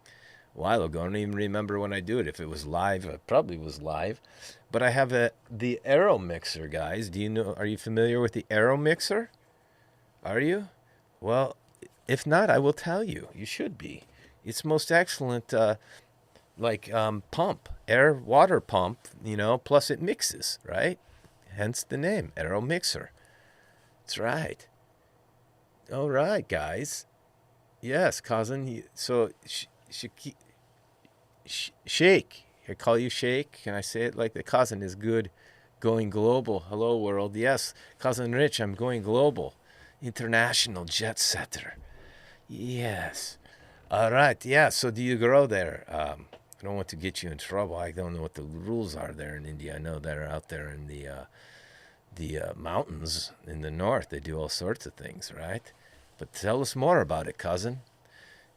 while ago. I don't even remember when I do it. If it was live, it probably was live. But I have the Aero Mixer, guys. Are you familiar with the Aero Mixer? Are you? Well, if not, I will tell you. You should be. It's most excellent, pump, water pump, plus it mixes, right? Hence the name, Aero Mixer. That's right. All right, guys. Yes, cousin. So, Shake. I call you Shake. Can I say it like the cousin is good? Going global. Hello, world. Yes, cousin Rich, I'm going global. International jet setter. Yes. All right. Yeah. So do you grow there? I don't want to get you in trouble. I don't know what the rules are there in India. I know they're out there in the mountains in the north. They do all sorts of things, right? But tell us more about it, cousin.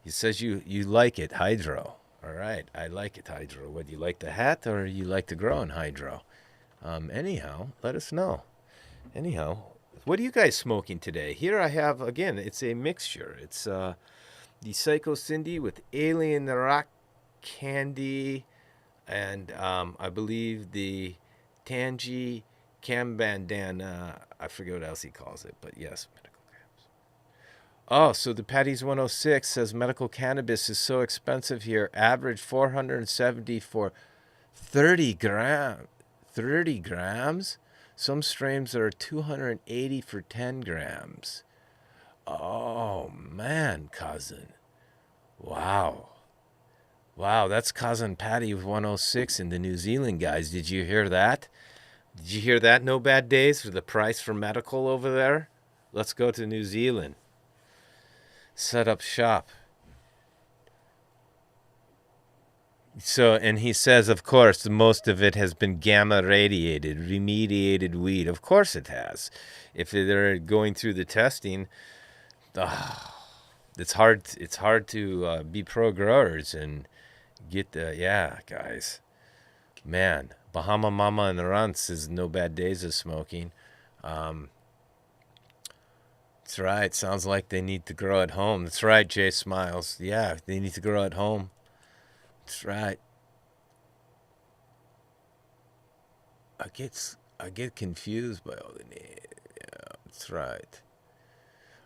He says you like it, hydro. All right. I like it, hydro. What, you like the hat, or you like to grow in hydro? Anyhow, let us know. Anyhow, what are you guys smoking today? Here I have, again, it's a mixture. It's the Psycho Cindy with Alien Rock Candy, and I believe the Tangy Cam Bandana. I forget what else he calls it, but yes, medical cannabis. Oh, so the Patties 106 says medical cannabis is so expensive here. Average $470 for 30 grams. Some strains are $280 for 10 grams. Oh, man, cousin. Wow, that's cousin Patty 106 in the New Zealand, guys. Did you hear that? No bad days for the price for medical over there? Let's go to New Zealand. Set up shop. So, and he says, of course, most of it has been gamma radiated, remediated weed. Of course it has. If they're going through the testing, it's hard. It's hard to be pro growers and get the guys. Man, Bahama Mama and the Runts is no bad days of smoking. That's right. Sounds like they need to grow at home. That's right, Jay Smiles. Yeah, they need to grow at home. That's right. I get confused by all the names. Yeah, that's right.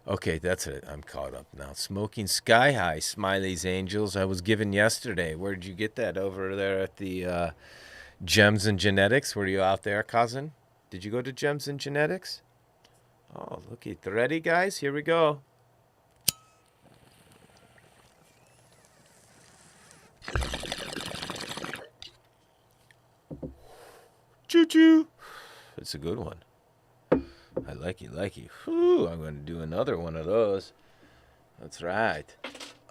Okay, that's it. I'm caught up now. Smoking Sky High, Smiley's Angels. I was given yesterday. Where'd you get that? Over there at the Gems and Genetics? Were you out there, cousin? Did you go to Gems and Genetics? Oh, looky. Ready, guys? Here we go. Choo-choo. That's a good one. I like you. Whew, I'm going to do another one of those. That's right.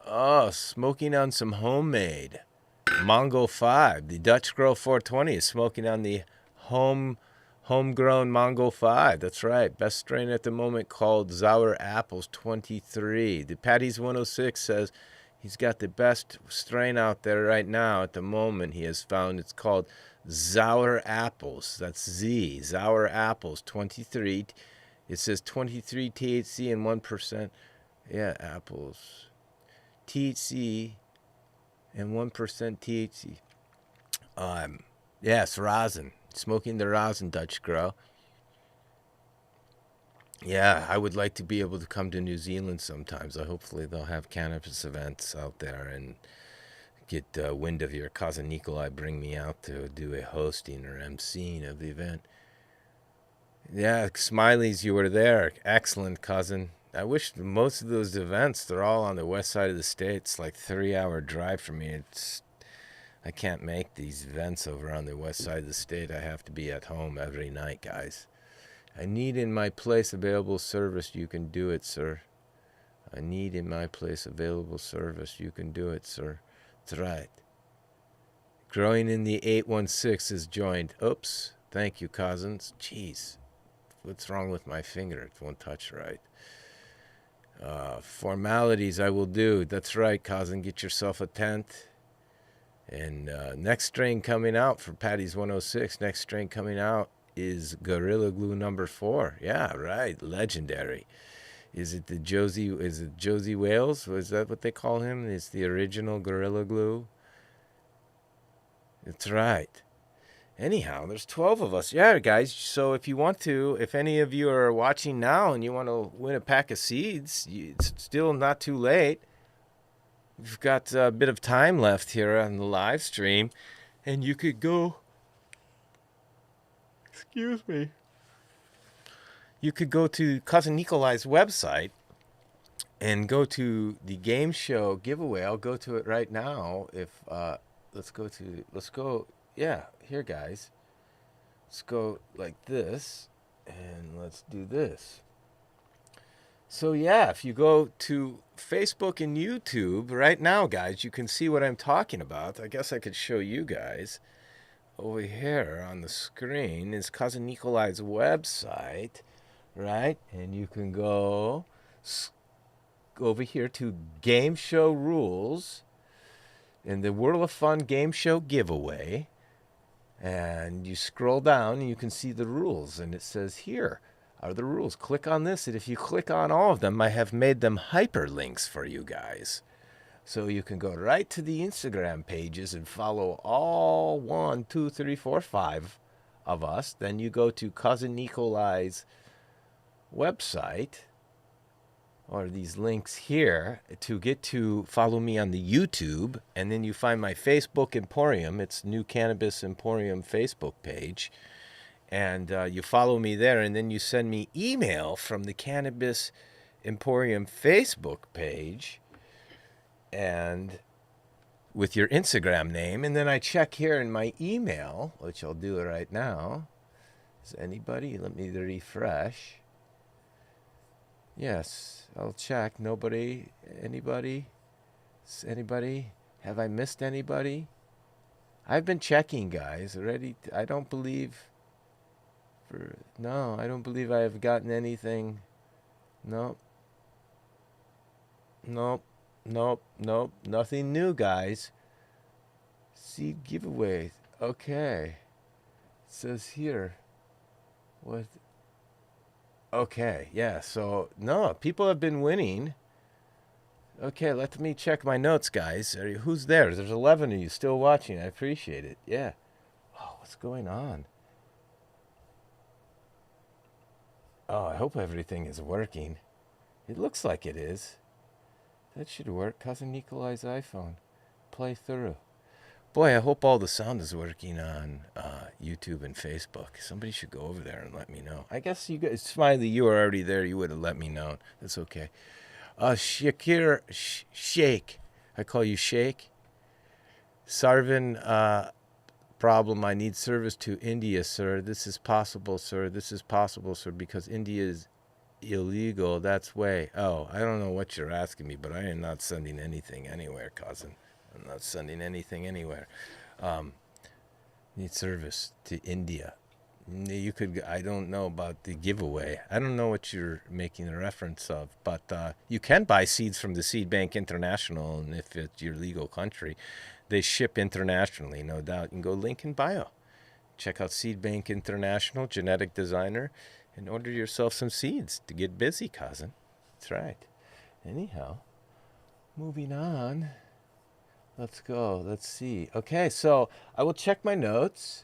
Oh, smoking on some homemade. Mongo 5. The Dutch Grow 420 is smoking on the homegrown Mongo 5. That's right. Best strain at the moment called Sour Apples 23. The Patty's 106 says he's got the best strain out there right now at the moment he has found. It's called Sour Apples. That's Z. Sour Apples 23. It says 23 THC and 1%. Yeah, apples. THC and 1% THC. Yes, rosin. Smoking the rosin, Dutch Grow. Yeah, I would like to be able to come to New Zealand sometimes. Hopefully they'll have cannabis events out there and get wind of your cousin Nikolai, bring me out to do a hosting or emceeing of the event. Yeah, Smiley's, you were there. Excellent, cousin. I wish most of those events, they're all on the west side of the state. It's like 3-hour drive for me. I can't make these events over on the west side of the state. I have to be at home every night, guys. I need in my place available service. You can do it, sir. I need in my place available service. You can do it, sir. That's right. Growing in the 816 is joined. Oops. Thank you, cousins. Jeez. What's wrong with my finger? It won't touch right. Formalities I will do. That's right, cousin. Get yourself a tent. And next strain coming out for Patty's 106. Next strain coming out is Gorilla Glue number 4. Yeah, right. Legendary. Is it Josie Wales? Was that what they call him? Is the original Gorilla Glue? That's right. Anyhow, there's 12 of us. Yeah, guys, so if any of you are watching now and you want to win a pack of seeds, it's still not too late. We've got a bit of time left here on the live stream, and you could go... Excuse me. You could go to Cousin Nikolai's website and go to the game show giveaway. I'll go to it right now. Let's go... Yeah, here, guys. Let's go like this, and let's do this. So, yeah, if you go to Facebook and YouTube right now, guys, you can see what I'm talking about. I guess I could show you guys. Over here on the screen is Cousin Nikolai's website, right? And you can go over here to Game Show Rules and the Whirl of Fun-Gameshow Giveaway. And you scroll down and you can see the rules. And it says here are the rules. Click on this. And if you click on all of them, I have made them hyperlinks for you guys. So you can go right to the Instagram pages and follow all 1, 2, 3, 4, 5 of us. Then you go to Cousin Nikolai's website, or these links here, to get to follow me on the YouTube. And then you find my Facebook Emporium. It's New Cannabis Emporium Facebook page. And you follow me there, and then you send me email from the Cannabis Emporium Facebook page and with your Instagram name. And then I check here in my email, which I'll do right now. Is anybody? Let me refresh. Yes, I'll check. Nobody? Anybody? Anybody? Have I missed anybody? I've been checking, guys. Already, I don't believe. I don't believe I have gotten anything. Nope. Nope. Nope. Nope. Nothing new, guys. Seed giveaway. Okay. It says here. What? Okay. Yeah. So, no, people have been winning. Okay, let me check my notes, guys. Who's there? There's 11 of you still watching. I appreciate it. Yeah. Oh, what's going on? Oh, I hope everything is working. It looks like it is. That should work. Cousin Nikolai's iPhone. Play through. Boy, I hope all the sound is working on YouTube and Facebook. Somebody should go over there and let me know. I guess you guys, Smiley, you were already there. You would have let me know. That's okay. Shakir, Shake. I call you Shake. Sarvin, problem. I need service to India, sir. This is possible, sir. This is possible, sir, because India is illegal. That's way. Oh, I don't know what you're asking me, but I am not sending anything anywhere, cousin. I'm not sending anything anywhere. Need service to India. You could. I don't know about the giveaway. I don't know what you're making a reference of, but you can buy seeds from the Seed Bank International, and if it's your legal country, they ship internationally, no doubt. You can go link in bio. Check out Seed Bank International, genetic designer, and order yourself some seeds to get busy, cousin. That's right. Anyhow, moving on. Let's go. Let's see. Okay, so I will check my notes.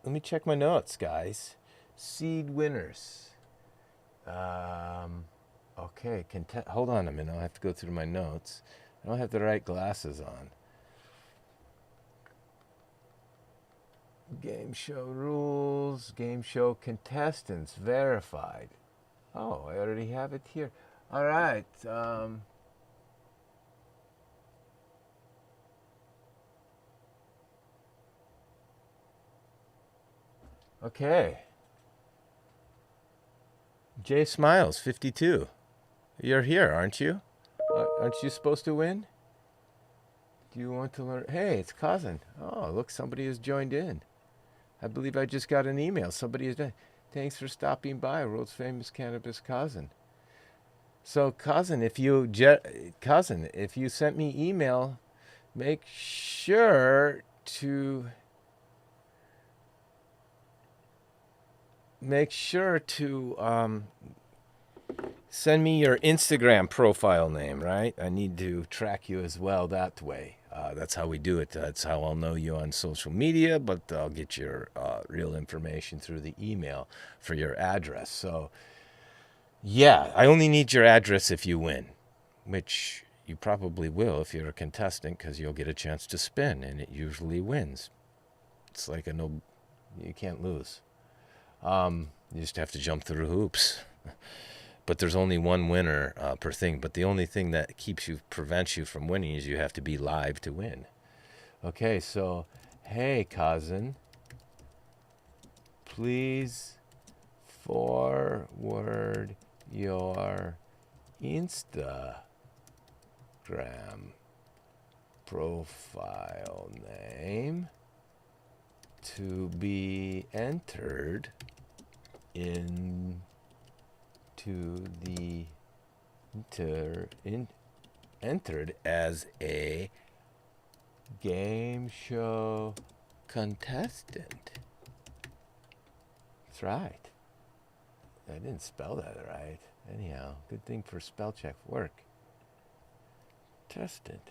Let me check my notes, guys. Seed winners. Okay, hold on a minute. I'll have to go through my notes. I don't have the right glasses on. Game show rules. Game show contestants verified. Oh, I already have it here. All right. Okay. Jay Smiles, 52. You're here, aren't you? Aren't you supposed to win? Do you want to learn? Hey, it's cousin. Oh, look, somebody has joined in. I believe I just got an email. Somebody has done. Thanks for stopping by, world's famous cannabis cousin. So, cousin, if you sent me email, make sure to send me your Instagram profile name, right? I need to track you as well that way. That's how we do it. That's how I'll know you on social media, but I'll get your real information through the email for your address. So, yeah, I only need your address if you win, which you probably will if you're a contestant, because you'll get a chance to spin, and it usually wins. It's like you can't lose. You just have to jump through hoops. But there's only one winner per thing. But the only thing that prevents you from winning is you have to be live to win. Okay, so, hey, cousin, please forward your Instagram profile name to be entered entered as a game show contestant. That's right. I didn't spell that right. Anyhow, good thing for spell check work. Contestant.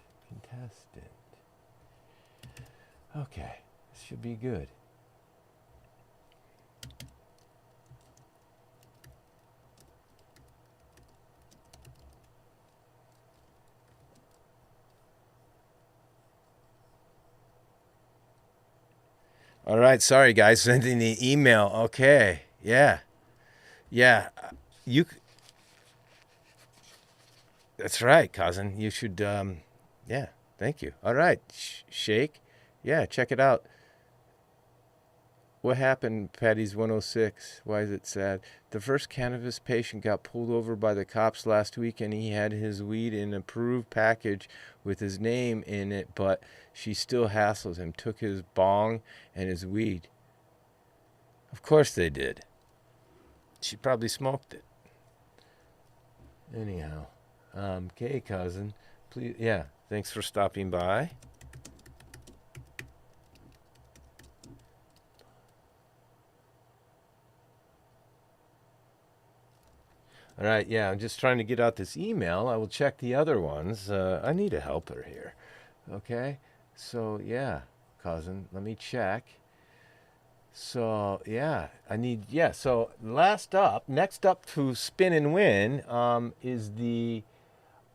Okay, this should be good. All right, sorry guys, sending the email. Okay, yeah, that's right, cousin. You should, yeah, thank you. All right, Shake, yeah, check it out. What happened, Patty's 106? Why is it sad? The first cannabis patient got pulled over by the cops last week, and he had his weed in an approved package with his name in it, but she still hassled him, took his bong and his weed. Of course they did. She probably smoked it. Anyhow, okay, cousin. Please, yeah, thanks for stopping by. All right, yeah, I'm just trying to get out this email. I will check the other ones. I need a helper here. Okay, so yeah, cousin, let me check. So yeah, so next up to spin and win is the,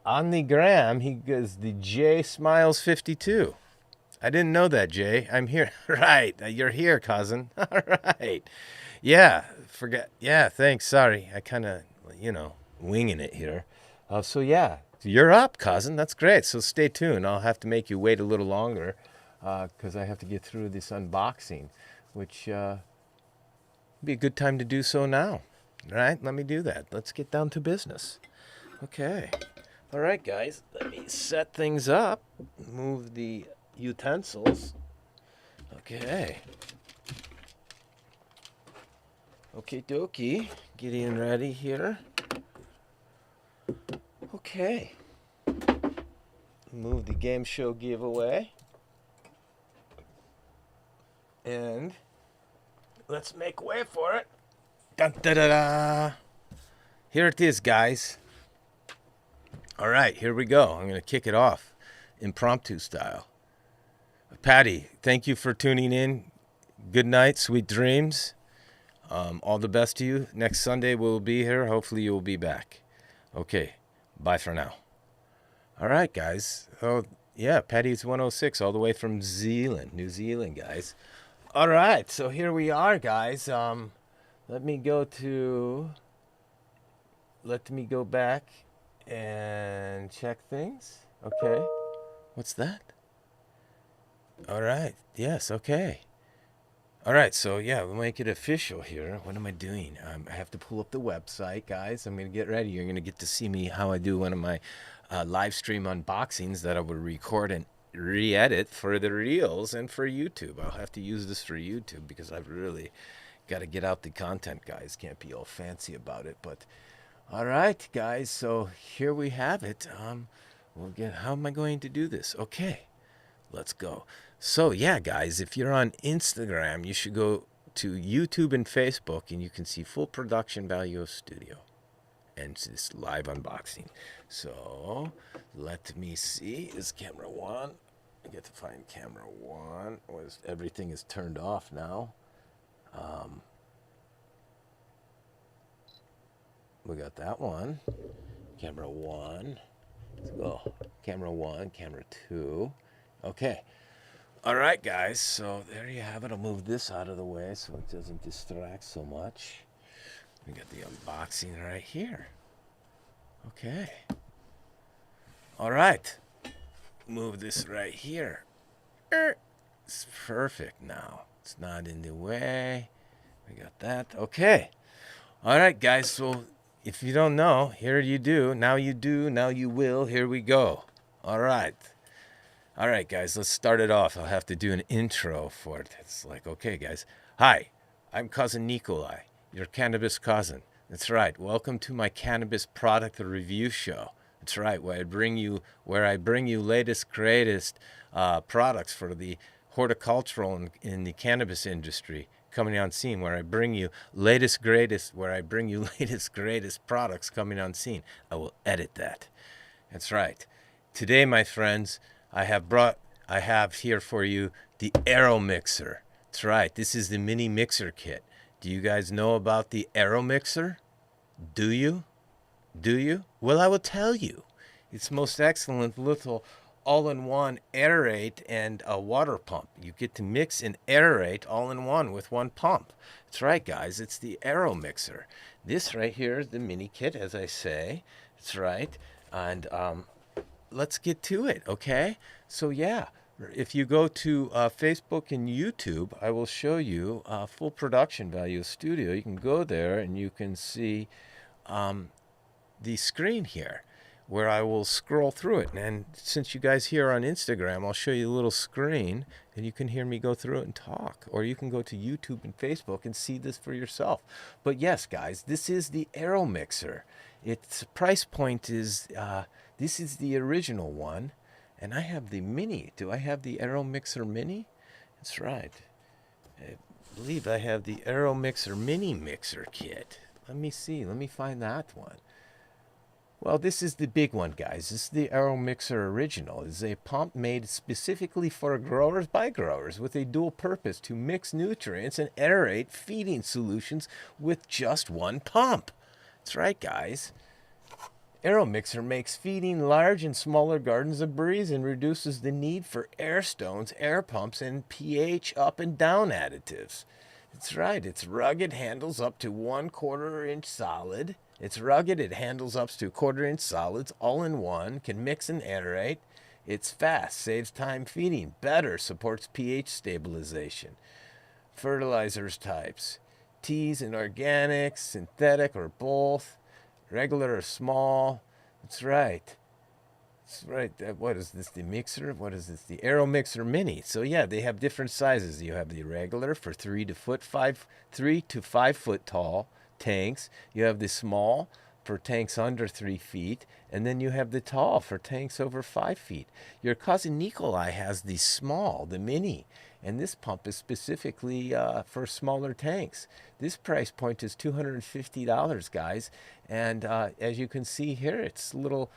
on the gram, he goes the J Smiles 52. I didn't know that, Jay. I'm here. Right, you're here, cousin. All right. Yeah, thanks. Sorry, I kind of, winging it here. So yeah, you're up, cousin. That's great. So stay tuned. I'll have to make you wait a little longer because I have to get through this unboxing, which be a good time to do so now. All right, let me do that. Let's get down to business. Okay. All right, guys, let me set things up. Move the utensils. Okay. Okie dokie. Getting ready here. Okay. Move the game show giveaway. And let's make way for it. Dun, da, da, da. Here it is, guys. All right, here we go. I'm going to kick it off impromptu style. Patty, thank you for tuning in. Good night, sweet dreams. All the best to you. Next Sunday we'll be here. Hopefully you'll be back. Okay, bye for now. All right, guys. Oh, yeah, Patty's 106 all the way from New Zealand, guys. All right, so here we are, guys. Let me go back and check things. Okay. What's that? All right. Yes, okay. All right, so yeah, we'll make it official here. What am I doing? I have to pull up the website, guys. I'm going to get ready. You're going to get to see me how I do one of my live stream unboxings that I will record and re-edit for the reels and for YouTube. I'll have to use this for YouTube because I've really got to get out the content, guys. Can't be all fancy about it, but all right, guys, so here we have it. How am I going to do this? Okay, let's go. So yeah, guys, if you're on Instagram, you should go to YouTube and Facebook, and you can see full production value of studio and this live unboxing. So let me see. Is camera one? I get to find camera one. Everything is turned off now. We got that one. Camera one. Let's go. Camera one, camera two. Okay. All right, guys. So there you have it. I'll move this out of the way so it doesn't distract so much. We got the unboxing right here. Okay. All right. Move this right here. It's perfect now. It's not in the way. We got that. Okay. All right, guys. So if you don't know, here you do. Now you do. Now you will. Here we go. All right. All right, guys. Let's start it off. I'll have to do an intro for it. It's like, okay, guys. Hi, I'm Cousin Nikolai, your cannabis cousin. That's right. Welcome to my cannabis product review show. That's right, where I bring you latest, greatest products for the horticultural and in the cannabis industry coming on scene. Where I bring you latest, greatest products coming on scene. I will edit that. That's right. Today, my friends, I have here for you the Aero Mixer. That's right. This is the mini mixer kit. Do you guys know about the Aero Mixer? Do you? Well, I will tell you. It's most excellent little all-in-one aerate and a water pump. You get to mix and aerate all in one with one pump. That's right, guys. It's the Aero Mixer. This right here is the mini kit, as I say. That's right. And let's get to it, okay? So, yeah. If you go to Facebook and YouTube, I will show you full production value of studio. You can go there and you can see the screen here where I will scroll through it. And since you guys here on Instagram, I'll show you a little screen and you can hear me go through it and talk. Or you can go to YouTube and Facebook and see this for yourself. But yes, guys, this is the Aero Mixer. Its price point is, this is the original one. And I have the Mini. Do I have the Aero Mixer Mini? That's right. I believe I have the Aero Mixer Mini Mixer Kit. Let me see. Let me find that one. Well, this is the big one, guys. This is the Aero Mixer Original. It's a pump made specifically for growers by growers with a dual purpose to mix nutrients and aerate feeding solutions with just one pump. That's right, guys. Aero Mixer makes feeding large and smaller gardens a breeze and reduces the need for air stones, air pumps, and pH up and down additives. That's right. It's rugged, handles up to 1/4 inch solid. It's rugged, it handles up to 1/4 inch solids, all in one, can mix and aerate. It's fast, saves time feeding, better, supports pH stabilization. Fertilizers types: teas and organic, synthetic or both, regular or small. That's right. That's right. What is this, the mixer? What is this, the Aero Mixer Mini? So yeah, they have different sizes. You have the regular for 3 to 5 foot tall tanks. You have the small for tanks under 3 feet, and then you have the tall for tanks over 5 feet. Your cousin Nikolai has the small, the mini, and this pump is specifically for smaller tanks. This price point is $250, guys, and as you can see here, it's little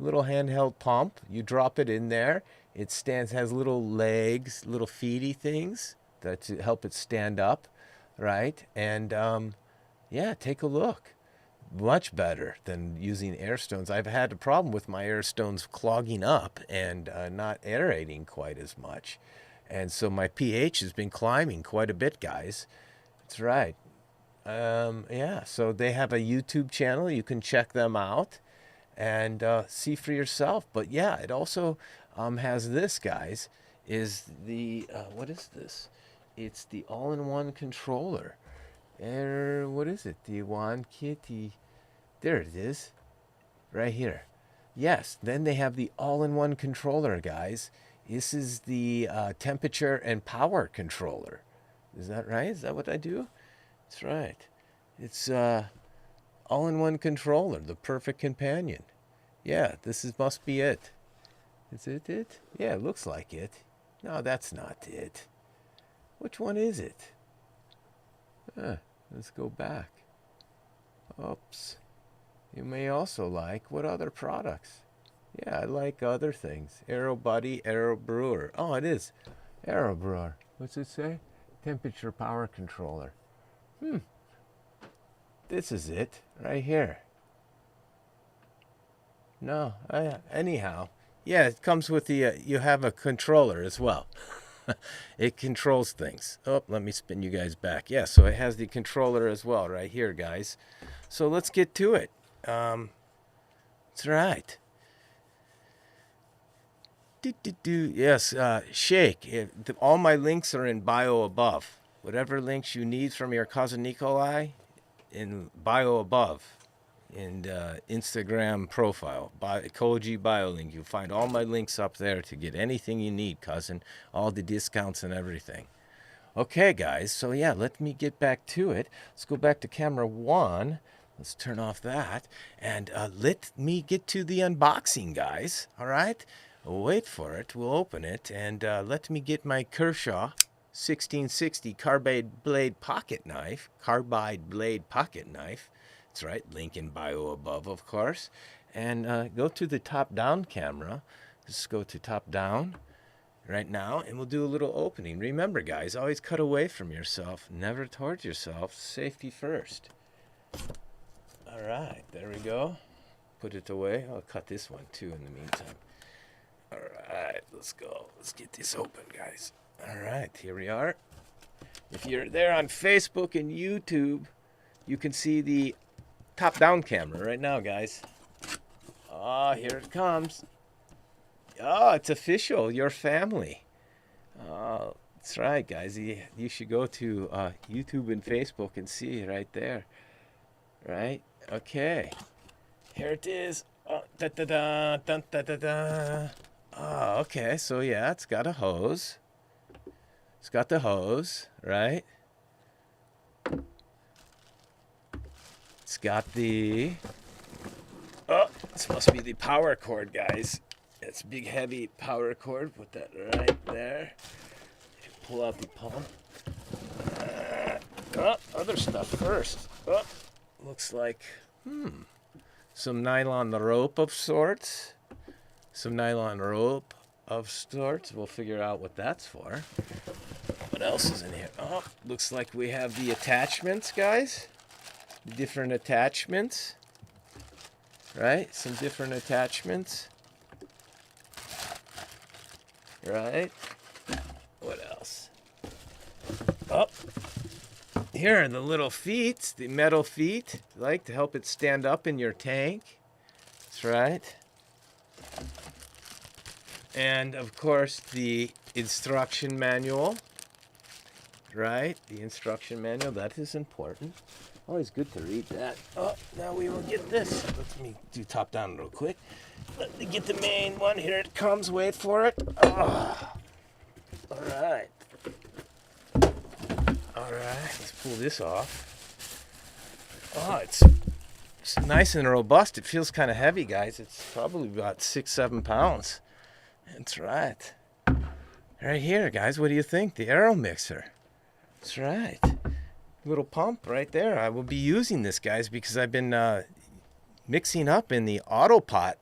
handheld pump. You drop it in there. It has little legs, little feedy things that help it stand up, right? And yeah, take a look. Much better than using air stones. I've had a problem with my air stones clogging up and not aerating quite as much. And so my pH has been climbing quite a bit, guys. That's right. Yeah, so they have a YouTube channel. You can check them out and see for yourself. But yeah, it also has this, guys, is the, what is this? It's the all-in-one controller. What is it? The one kitty. There it is. Right here. Yes, then they have the all-in-one controller, guys. This is the temperature and power controller. Is that right? Is that what I do? That's right. It's all-in-one controller, the perfect companion. Yeah, must be it. Is it? Yeah, it looks like it. No, that's not it. Which one is it? Let's go back. Oops. You may also like, what other products? Yeah, I like other things. Aero Buddy, Aero Brewer. Oh, it is. Aero Brewer. What's it say? Temperature power controller. This is it, right here. No, anyhow. Yeah, it comes with the, you have a controller as well. It controls things. Oh, let me spin you guys back. Yeah, so it has the controller as well right here, guys. So let's get to it. That's right. Yes, Shake. All my links are in bio above. Whatever links you need from your cousin Nikolai, in bio above. In Instagram profile, Koji Bio Link. You'll find all my links up there to get anything you need, cousin. All the discounts and everything. Okay, guys. So yeah, let me get back to it. Let's go back to camera 1. Let's turn off that. And let me get to the unboxing, guys. All right? Wait for it. We'll open it. And let me get my Kershaw 1660 carbide blade pocket knife. That's right, link in bio above, of course. And go to the top-down camera. Just go to top-down right now, and we'll do a little opening. Remember, guys, always cut away from yourself, never towards yourself. Safety first. All right, there we go. Put it away. I'll cut this one, too, in the meantime. All right, let's go. Let's get this open, guys. All right, here we are. If you're there on Facebook and YouTube, you can see the top-down camera right now, guys. Ah, here it comes. Oh, it's official. Your family. Oh, that's right, guys. You should go to YouTube and Facebook and see right there. Right? Okay. Here it is. Oh, da da da da da da da. Oh, okay. So yeah, it's got a hose. It's got the hose, right? It's got the. Oh, this must be the power cord, guys. It's a big, heavy power cord. Put that right there. Pull out the pump. Other stuff first. Oh, looks like some nylon rope of sorts. Some nylon rope of sorts. We'll figure out what that's for. What else is in here? Oh, looks like we have the attachments, guys. Different attachments. Right? Some different attachments. Right? What else? Oh, here are the little feet, the metal feet, like to help it stand up in your tank. That's right. And of course, the instruction manual. Right? The instruction manual, that is important. Always good to read that. Oh, now we will get this. Let me do top down real quick. Let me get the main one. Here it comes. Wait for it. Oh. All right. All right. Let's pull this off. Oh, it's nice and robust. It feels kind of heavy, guys. It's probably about 6-7 pounds. That's right. Right here, guys. What do you think? The aero mixer. That's right. Little pump right there. I will be using this, guys, because I've been mixing up in the Autopot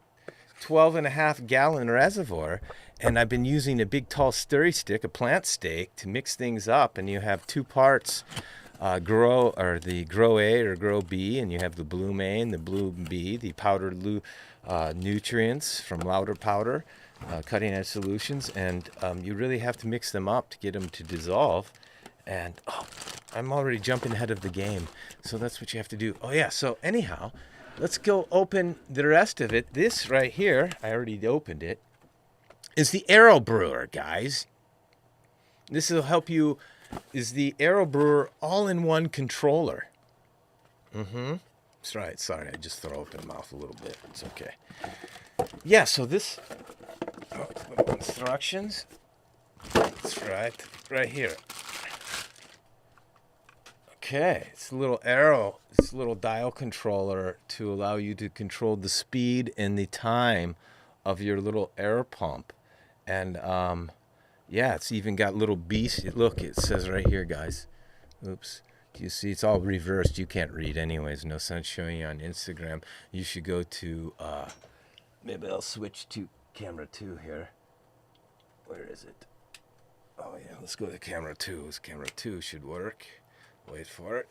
12.5-gallon reservoir, and I've been using a big tall stirry stick, a plant stake, to mix things up. And you have 2 parts, the Grow A or Grow B, and you have the Bloom A and the Bloom B, the powdered nutrients from Louder Powder, Cutting Edge Solutions, and you really have to mix them up to get them to dissolve. And I'm already jumping ahead of the game, so that's what you have to do. Oh yeah, so anyhow, let's go open the rest of it. This right here, I already opened it, is the Aero Brewer, guys. This will help you, is the Aero Brewer all-in-one controller. That's right, sorry, I just throw open the mouth a little bit. It's okay. Yeah, so this, instructions, that's right here. Okay, it's a little arrow. It's a little dial controller to allow you to control the speed and the time of your little air pump. And yeah, it's even got little beast. Look, it says right here, guys. Oops. Do you see? It's all reversed. You can't read anyways. No sense showing you on Instagram. You should go to, maybe I'll switch to camera 2 here. Where is it? Oh yeah, let's go to camera 2. Camera 2 should work. Wait for it.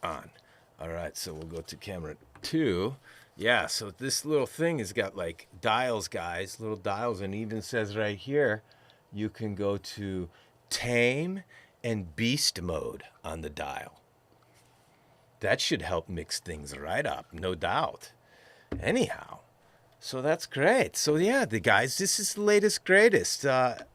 On. All right, so we'll go to camera 2. Yeah, so this little thing has got like dials, guys, little dials, and even says right here, you can go to tame and beast mode on the dial. That should help mix things right up, no doubt. Anyhow, so that's great. So yeah, the guys, this is the latest, greatest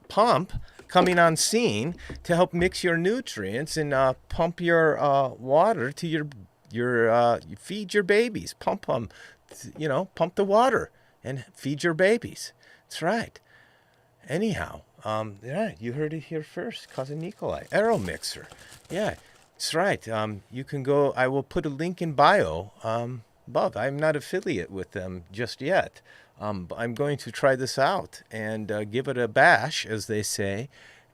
pump coming on scene to help mix your nutrients and pump your water to your you feed your babies. Pump them, pump the water and feed your babies. That's right. Anyhow, yeah, you heard it here first. Cousin Nikolai, Aero Mixer. Yeah, that's right. You can go. I will put a link in bio above. I'm not affiliate with them just yet. I'm going to try this out and give it a bash, as they say,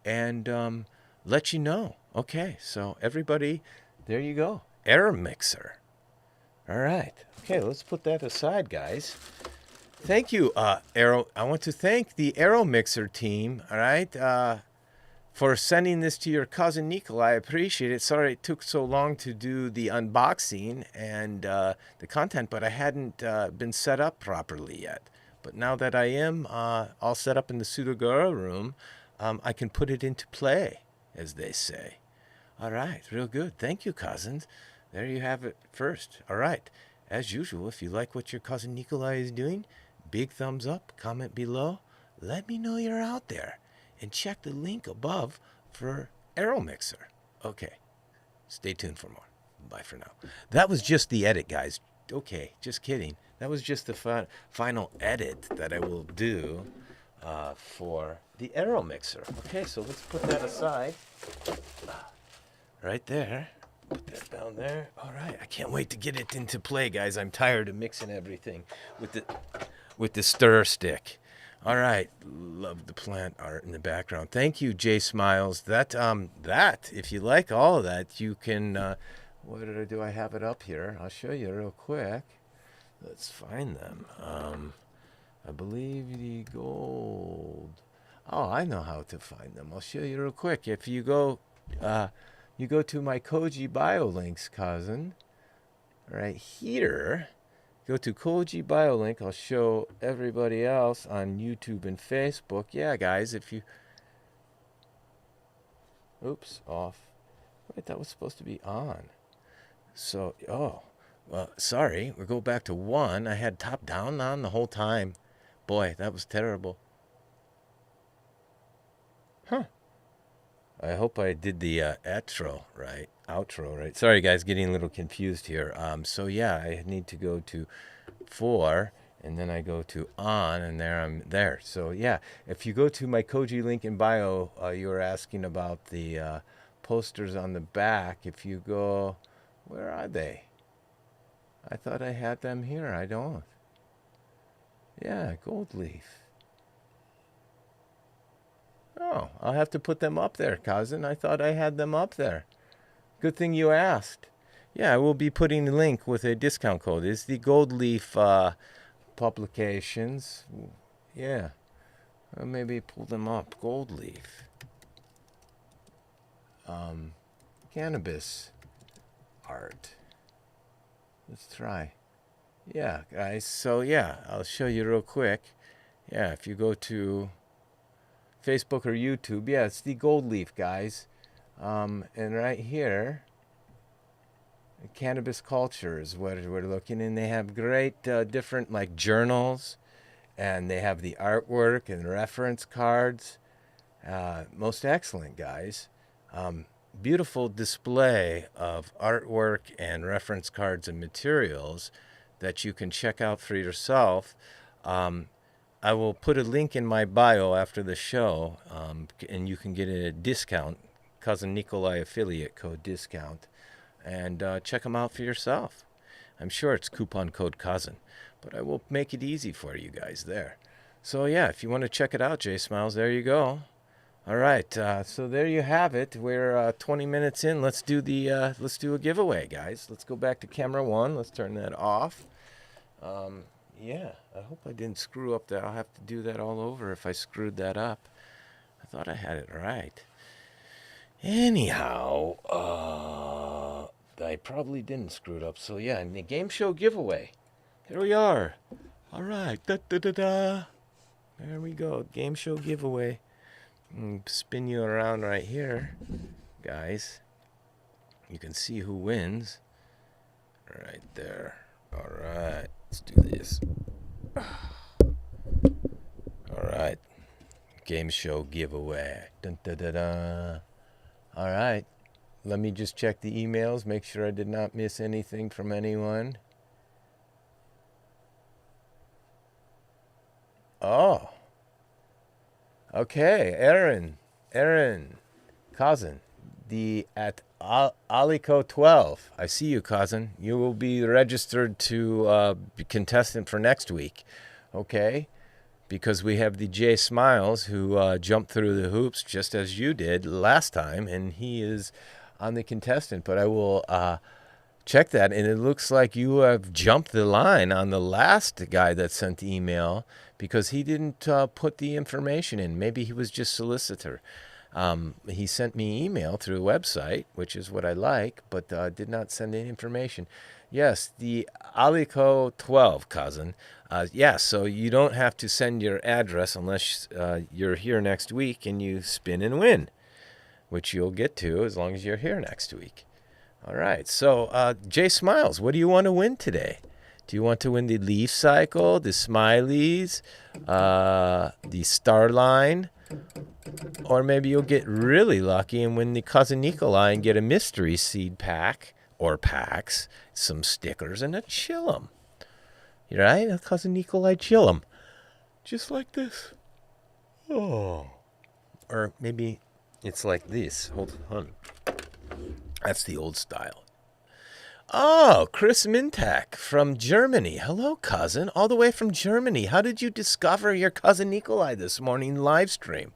and let you know. Okay, so everybody, there you go. Air Mixer. All right. Okay, let's put that aside, guys. Thank you, Aero. I want to thank the Aero Mixer team, all right, for sending this to your cousin Nikolai. I appreciate it. Sorry it took so long to do the unboxing and the content, but I hadn't been set up properly yet. But now that I am all set up in the Pseudo-Girl room, I can put it into play, as they say. All right, real good. Thank you, cousins. There you have it first. All right. As usual, if you like what your cousin Nikolai is doing, big thumbs up, comment below, let me know you're out there. And check the link above for Aero Mixer. Okay, stay tuned for more. Bye for now. That was just the edit, guys. Okay, just kidding. That was just the final edit that I will do for the Aero Mixer. Okay, so let's put that aside. Right there. Put that down there. All right, I can't wait to get it into play, guys. I'm tired of mixing everything with the stir stick. All right, love the plant art in the background. Thank you, Jay Smiles. That if you like all of that, you can. What do I have it up here? I'll show you real quick. Let's find them. I believe the gold. Oh, I know how to find them. I'll show you real quick. If you go to my Koji bio links, cousin. Right here. Go to Koji bio link. I'll show everybody else on YouTube and Facebook. Yeah, guys, if you... Oops, off. Wait, that was supposed to be on. So, well, sorry. We'll go back to 1. I had top down on the whole time. Boy, that was terrible. Huh. I hope I did the outro right. Sorry, guys, getting a little confused here. So, yeah, I need to go to 4, and then I go to on, and there I'm there. So, yeah, if you go to my Koji link in bio, you were asking about the posters on the back. If you go, where are they? I thought I had them here. I don't. Yeah, gold leaf. Oh, I'll have to put them up there, cousin. I thought I had them up there. Good thing you asked. Yeah, I will be putting the link with a discount code. It's the Gold Leaf publications. Yeah. Or maybe pull them up. Gold Leaf. Cannabis art. Let's try. Yeah, guys. So, yeah, I'll show you real quick. Yeah, if you go to Facebook or YouTube. Yeah, it's the Gold Leaf, guys. And right here, Cannabis Culture is what we're looking in. They have great different like journals, and they have the artwork and reference cards. Most excellent, guys. Beautiful display of artwork and reference cards and materials that you can check out for yourself. I will put a link in my bio after the show, and you can get a discount, Cousin Nikolai affiliate code discount, and check them out for yourself. I'm sure it's coupon code cousin, but I will make it easy for you guys there. So yeah, if you want to check it out, Jay Smiles, there you go. All right, so there you have it. We're 20 minutes in. Let's do a giveaway, guys. Let's go back to camera 1. Let's turn that off. Yeah, I hope I didn't screw up that. I'll have to do that all over if I screwed that up. I thought I had it right. Anyhow, I probably didn't screw it up. So yeah, in the game show giveaway. Here we are. All right. Da-da-da-da. There we go. Game show giveaway. Spin you around right here, guys. You can see who wins. Right there. All right. Let's do this. All right. Game show giveaway. Dun, da, da, da. All right. Let me just check the emails, make sure I did not miss anything from anyone. Oh. Okay, Aaron, cousin, at Alico 12. I see you, cousin. You will be registered to be contestant for next week, okay? Because we have the Jay Smiles who jumped through the hoops just as you did last time, and he is on the contestant. But I will check that, and it looks like you have jumped the line on the last guy that sent the email because he didn't put the information in. Maybe he was just solicitor. He sent me email through a website, which is what I like, but did not send any information. Yes, the Alico 12, cousin. Yeah, so you don't have to send your address unless you're here next week and you spin and win, which you'll get to as long as you're here next week. All right, so Jay Smiles, what do you want to win today? Do you want to win the Leaf Cycle, the Smileys, the Starline? Or maybe you'll get really lucky and win the Cousin Nikolai and get a mystery seed pack or packs, some stickers, and a chillum. Right? A Cousin Nikolai chillum. Just like this. Oh. Or maybe it's like this. Hold on. That's the old style. Oh, Chris Mintak from Germany. Hello, cousin. All the way from Germany. How did you discover your Cousin Nikolai this morning live stream?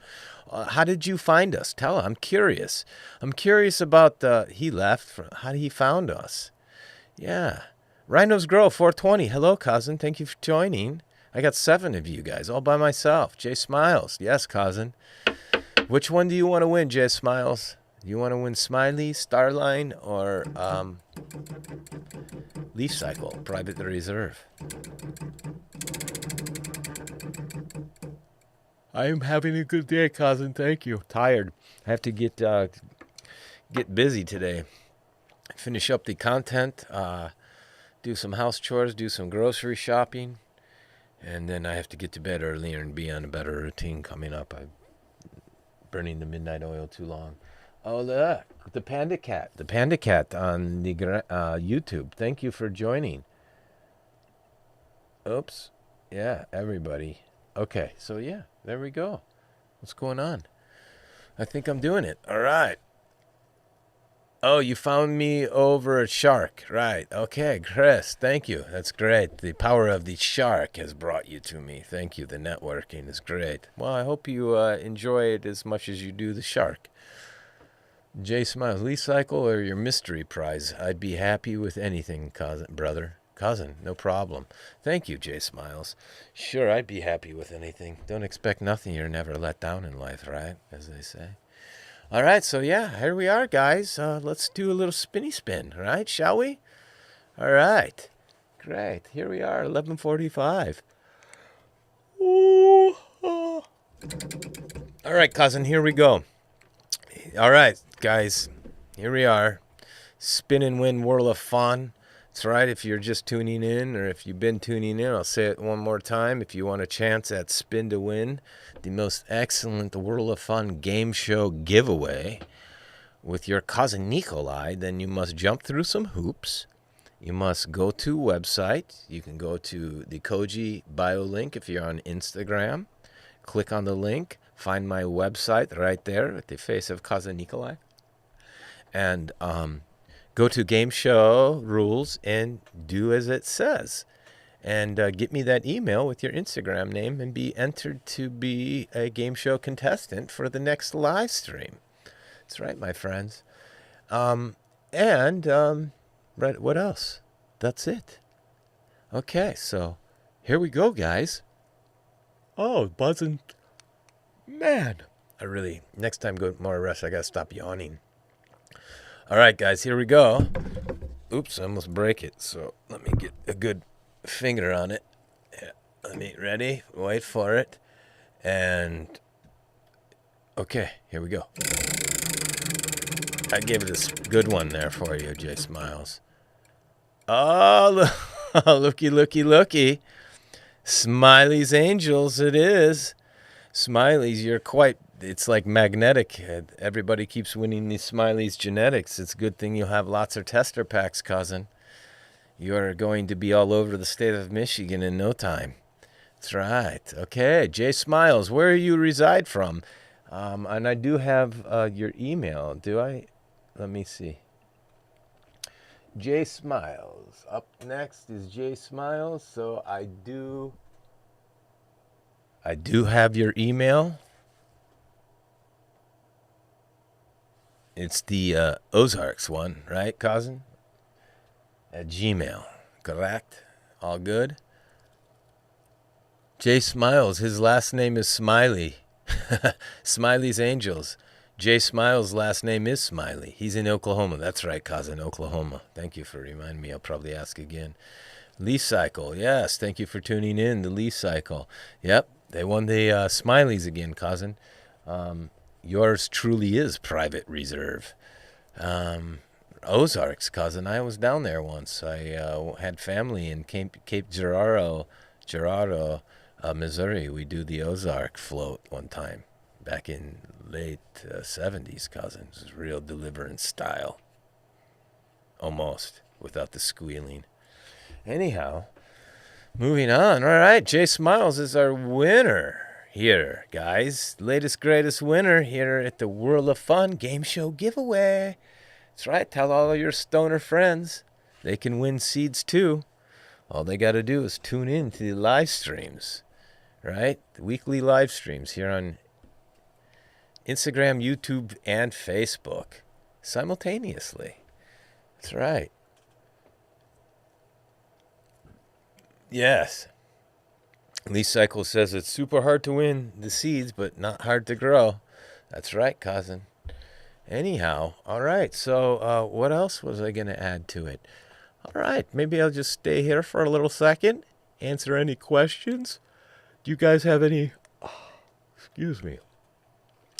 How did you find us? Tell him. I'm curious. I'm curious about he left. How he found us. Yeah. Rhinos Grow 420. Hello, cousin. Thank you for joining. I got 7 of you guys all by myself. Jay Smiles. Yes, cousin. Which one do you want to win, Jay Smiles? Do you want to win Smiley, Starline, or Leaf Cycle, Private Reserve? I am having a good day, cousin. Thank you. Tired. I have to get busy today. Finish up the content, do some house chores, do some grocery shopping, and then I have to get to bed earlier and be on a better routine coming up. I'm burning the midnight oil too long. Oh, look, the Panda Cat. The Panda Cat on the YouTube. Thank you for joining. Oops. Yeah, everybody. Okay, so yeah, there we go. What's going on? I think I'm doing it. All right. Oh, you found me over at Shark. Right. Okay, Chris, thank you. That's great. The power of the Shark has brought you to me. Thank you. The networking is great. Well, I hope you enjoy it as much as you do the Shark. Jay Smiles, Leaf Cycle or your mystery prize? I'd be happy with anything, cousin, brother. Cousin, no problem. Thank you, Jay Smiles. Sure, I'd be happy with anything. Don't expect nothing. You're never let down in life, right? As they say. All right, so yeah, here we are, guys. Let's do a little spinny spin, right? Shall we? All right. Great. Here we are, 11:45. Ooh. Oh. All right, cousin, here we go. All right, guys, here we are. Spin and win Whirl of Fun. That's right. If you're just tuning in or if you've been tuning in, I'll say it one more time. If you want a chance at Spin to Win, the most excellent Whirl of Fun game show giveaway with your cousin Nikolai, then you must jump through some hoops. You must go to a website. You can go to the Koji bio link if you're on Instagram. Click on the link. Find my website right there with the face of cousin Nikolai. And go to Game Show Rules and do as it says. And get me that email with your Instagram name and be entered to be a game show contestant for the next live stream. That's right, my friends. Right, what else? That's it. Okay, so here we go, guys. Oh, buzzing. Man, next time go more rest, I gotta stop yawning. All right, guys, here we go. Oops, I almost break it, so let me get a good finger on it. Yeah, ready? Wait for it. And, okay, here we go. I gave it a good one there for you, Jay Smiles. Oh, looky, looky, looky. Smiley's Angels, it is. Smiley's, it's like magnetic. Everybody keeps winning these Smiley's genetics. It's a good thing you'll have lots of tester packs, cousin. You're going to be all over the state of Michigan in no time. That's right. Okay, Jay Smiles, where you reside from? And I do have your email. Do I? Let me see. Jay Smiles. Up next is Jay Smiles. So I do have your email. It's the Ozarks one, right, cousin? At Gmail, correct? All good? Jay Smiles, his last name is Smiley. Smiley's Angels. Jay Smiles' last name is Smiley. He's in Oklahoma. That's right, cousin, Oklahoma. Thank you for reminding me. I'll probably ask again. Leaf Cycle, yes. Thank you for tuning in. The Leaf Cycle. Yep, they won the Smileys again, cousin. Yours truly is Private Reserve. Ozarks, cousin. I was down there once. I had family in Cape Girardeau, Missouri. We do the Ozark float one time back in late 70s, cousin. It was real Deliverance style. Almost, without the squealing. Anyhow, moving on. All right, Jay Smiles is our winner here, guys. Latest, greatest winner here at the Whirl of Fun Game Show Giveaway. That's right. Tell all of your stoner friends they can win seeds too. All they got to do is tune in to the live streams, right? The weekly live streams here on Instagram, YouTube, and Facebook simultaneously. That's right. Yes. Lee Cycle says it's super hard to win the seeds, but not hard to grow. That's right, cousin. Anyhow, all right. So what else was I going to add to it? All right. Maybe I'll just stay here for a little second, answer any questions. Do you guys have any... excuse me.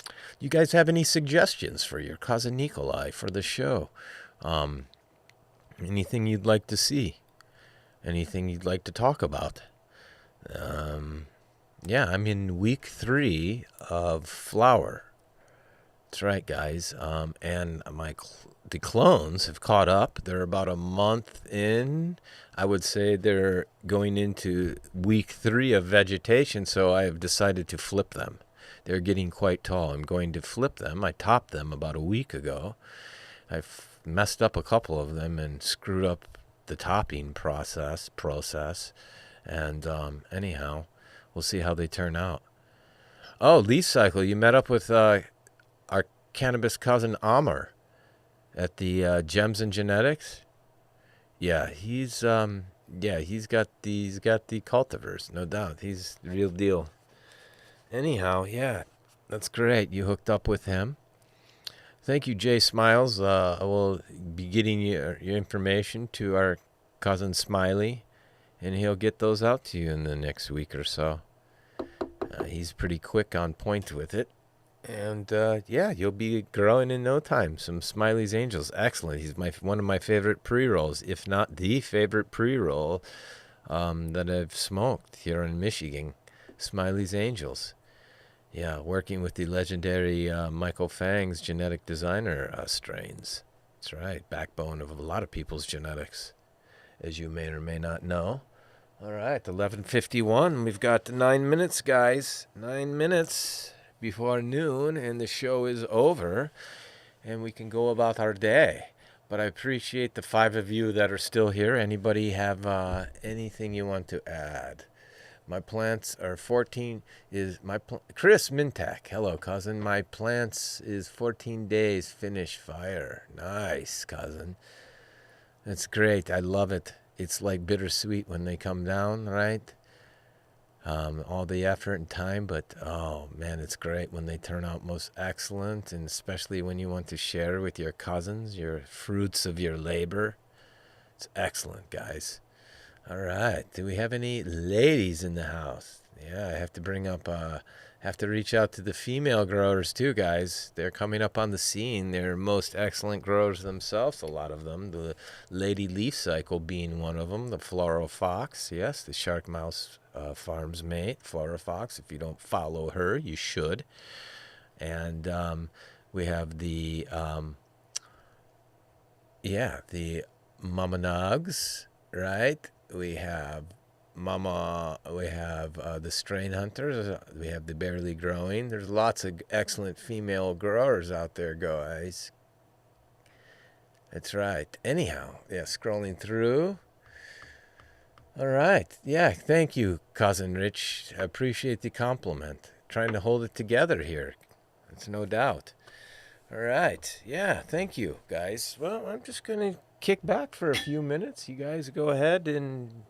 Do you guys have any suggestions for your cousin Nikolai for the show? Anything you'd like to see? Anything you'd like to talk about? Yeah, I'm in week 3 of Flower. That's right, guys. And the clones have caught up. They're about a month in. I would say they're going into week 3 of vegetation, so I have decided to flip them. They're getting quite tall. I'm going to flip them. I topped them about a week ago. I've messed up a couple of them and screwed up the topping process. And anyhow, we'll see how they turn out. Oh, Lee Cycle, you met up with our cannabis cousin Amr at the Gems and Genetics. Yeah, he's got the cultivars, no doubt. He's the real deal. Anyhow, yeah, that's great. You hooked up with him. Thank you, Jay Smiles. I will be getting your information to our cousin Smiley, and he'll get those out to you in the next week or so. He's pretty quick on point with it. And, yeah, you'll be growing in no time. Some Smiley's Angels. Excellent. He's one of my favorite pre-rolls, if not the favorite pre-roll that I've smoked here in Michigan. Smiley's Angels. Yeah, working with the legendary Michael Fang's genetic designer strains. That's right. Backbone of a lot of people's genetics, as you may or may not know. All right, 11:51. We've got 9 minutes, guys. 9 minutes before noon, and the show is over, and we can go about our day. But I appreciate the 5 of you that are still here. Anybody have anything you want to add? My plants are 14 is my Chris Mintak. Hello, cousin. My plants is 14 days finish fire. Nice, cousin. That's great. I love it. It's like bittersweet when they come down, right? All the effort and time, but oh man, it's great when they turn out most excellent, and especially when you want to share with your cousins your fruits of your labor. It's excellent, guys. All right. Do we have any ladies in the house? Yeah, I have to bring up, have to reach out to the female growers too, guys. They're coming up on the scene. They're most excellent growers themselves, a lot of them. The Lady Leaf Cycle being one of them. The Floral Fox, yes, the Shark Mouse Farms mate, Flora Fox. If you don't follow her, you should. And we have the, the Mama Nugs, right? We have the Strain Hunters. We have the Barely Growing. There's lots of excellent female growers out there, guys. That's right. Anyhow, yeah, scrolling through. All right. Yeah, thank you, Cousin Rich. I appreciate the compliment. Trying to hold it together here. That's no doubt. All right. Yeah, thank you, guys. Well, I'm just going to kick back for a few minutes. You guys go ahead and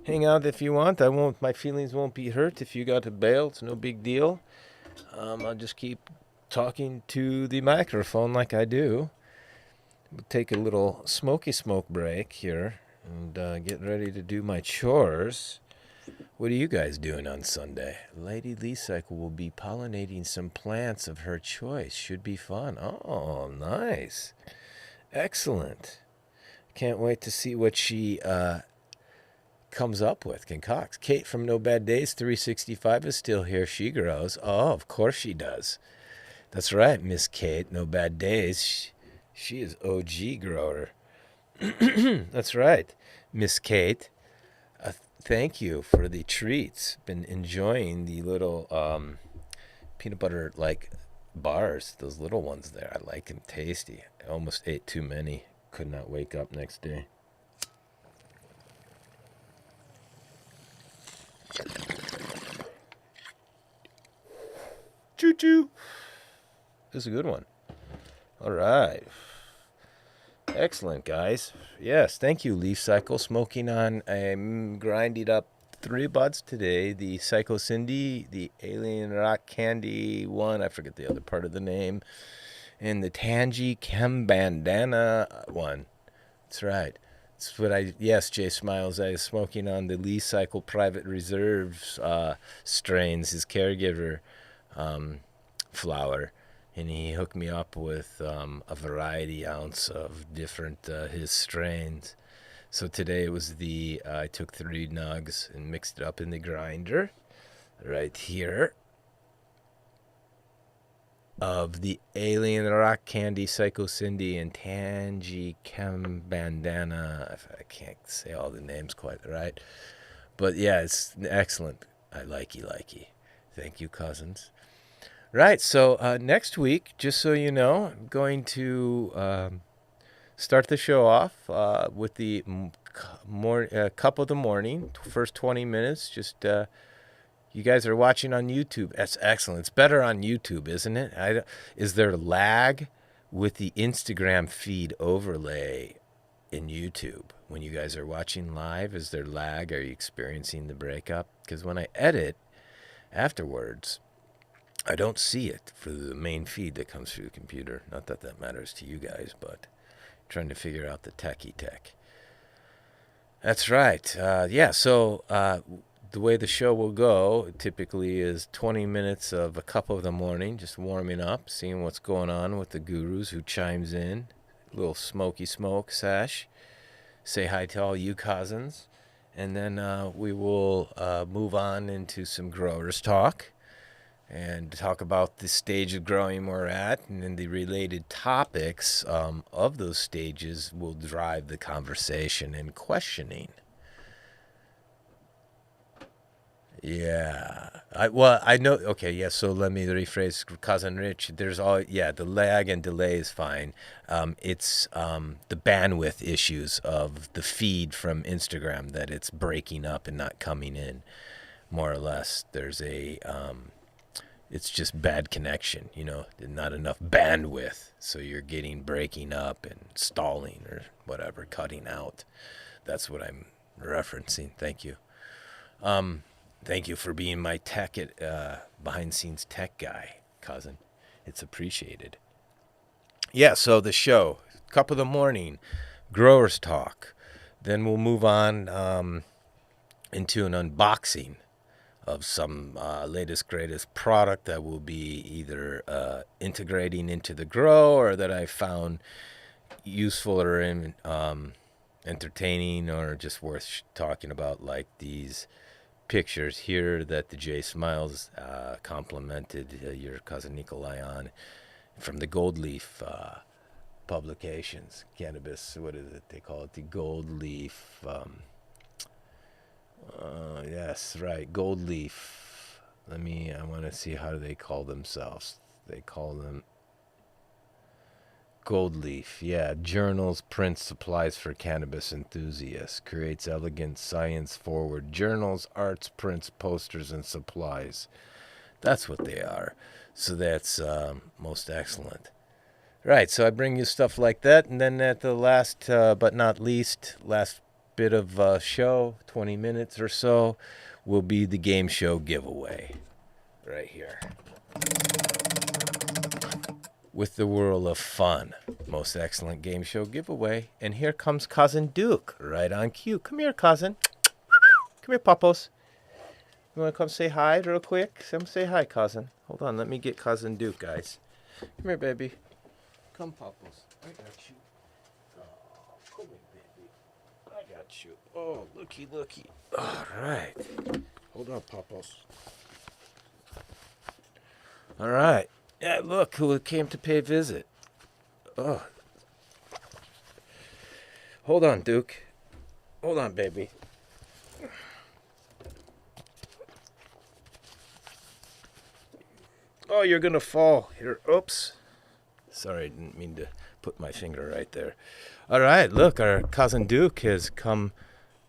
hang out if you want. My feelings won't be hurt if you got to bail. It's no big deal. I'll just keep talking to the microphone like I do. We'll take a little smoky smoke break here and get ready to do my chores. What are you guys doing on Sunday? Lady Lee Cycle will be pollinating some plants of her choice. Should be fun. Oh, nice. Excellent. Can't wait to see what she comes up with, concocts. Kate from No Bad Days 365 is still here. She grows. Oh, of course she does. That's right, Miss Kate. No Bad Days. She is OG grower. That's right, Miss Kate. Thank you for the treats. Been enjoying the little peanut butter like bars, those little ones there. I like them, tasty. I almost ate too many. Could not wake up next day. Choo choo. This is a good one. All right. Excellent, guys. Yes, thank you, Leaf Cycle. Smoking on, I'm grinding up 3 buds today. The Psycho Cindy, the Alien Rock Candy one, I forget the other part of the name, and the Tangy Chem Bandana one. That's right. That's what yes, Jay Smiles, I was smoking on the Leaf Cycle Private Reserves strains, his caregiver flower. And he hooked me up with a variety ounce of different his strains. So today it was I took 3 nugs and mixed it up in the grinder right here of the Alien Rock Candy, Psycho Cindy, and Tangy Chem Bandana. I can't say all the names quite right. But yeah, it's excellent. I likey. Thank you, cousins. Right, so next week, just so you know, I'm going to start the show off with the cup of the morning, first 20 minutes. Just you guys are watching on YouTube. That's excellent. It's better on YouTube, isn't it? Is there lag with the Instagram feed overlay in YouTube when you guys are watching live? Is there lag? Are you experiencing the breakup? Because when I edit afterwards, I don't see it for the main feed that comes through the computer. Not that that matters to you guys, but trying to figure out the techie tech. That's right. So the way the show will go typically is 20 minutes of a cup of the morning, just warming up, seeing what's going on with the gurus who chimes in. A little smoky smoke sash. Say hi to all you cousins. And then we will move on into some growers talk. And talk about the stage of growing we're at, and then the related topics of those stages will drive the conversation and questioning. Yeah. I know. Okay, yeah, so let me rephrase, Cousin Rich. The lag and delay is fine. It's the bandwidth issues of the feed from Instagram that it's breaking up and not coming in, more or less. There's it's just bad connection, not enough bandwidth. So you're getting breaking up and stalling or whatever, cutting out. That's what I'm referencing. Thank you. Thank you for being my behind scenes tech guy, cousin. It's appreciated. Yeah, so the show, cup of the morning, growers talk. Then we'll move on into an unboxing of some latest, greatest product that will be either integrating into the grow or that I found useful or entertaining or just worth talking about, like these pictures here that the J Smiles complimented your cousin Nikolai on from the Gold Leaf publications. Cannabis, what is it? They call it the Gold Leaf... yes, right. Gold Leaf. I want to see how they call themselves. They call them Gold Leaf. Yeah, journals, prints, supplies for cannabis enthusiasts. Creates elegant, science-forward journals, arts, prints, posters, and supplies. That's what they are. So that's most excellent. Right, so I bring you stuff like that, and then at the last but not least, last bit of show, 20 minutes or so, will be the game show giveaway right here with the Whirl of Fun. Most excellent game show giveaway. And here comes Cousin Duke right on cue. Come here, cousin. Come here, Puppos. You want to come say hi real quick? Come say hi, cousin. Hold on, let me get Cousin Duke, guys. Come here, baby. Come, Puppos. I got you. got you. Oh, looky. All right. Hold on, Popos. All right. Yeah, look who came to pay a visit. Oh. Hold on, Duke. Hold on, baby. Oh, you're going to fall. Here. Oops. Sorry, I didn't mean to put my finger right there. All right, look, our cousin Duke has come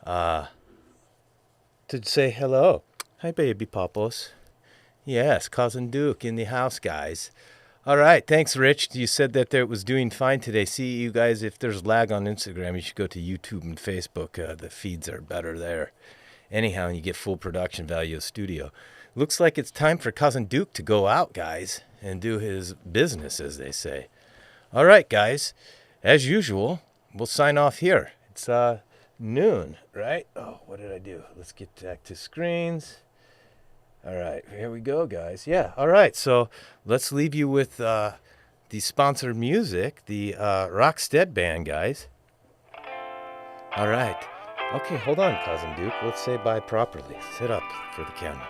to say hello. Hi, baby Popos. Yes, cousin Duke in the house, guys. All right, thanks, Rich. You said that it was doing fine today. See, you guys, if there's lag on Instagram, you should go to YouTube and Facebook. The feeds are better there. Anyhow, you get full production value of studio. Looks like it's time for cousin Duke to go out, guys, and do his business, as they say. All right, guys, as usual, we'll sign off here. It's noon, right? Oh, what did I do? Let's get back to screens. All right, here we go, guys. Yeah, all right, so let's leave you with the sponsored music, the Rockstead Band, guys. All right. Okay, hold on, cousin Duke. Let's say bye properly. Sit up for the camera.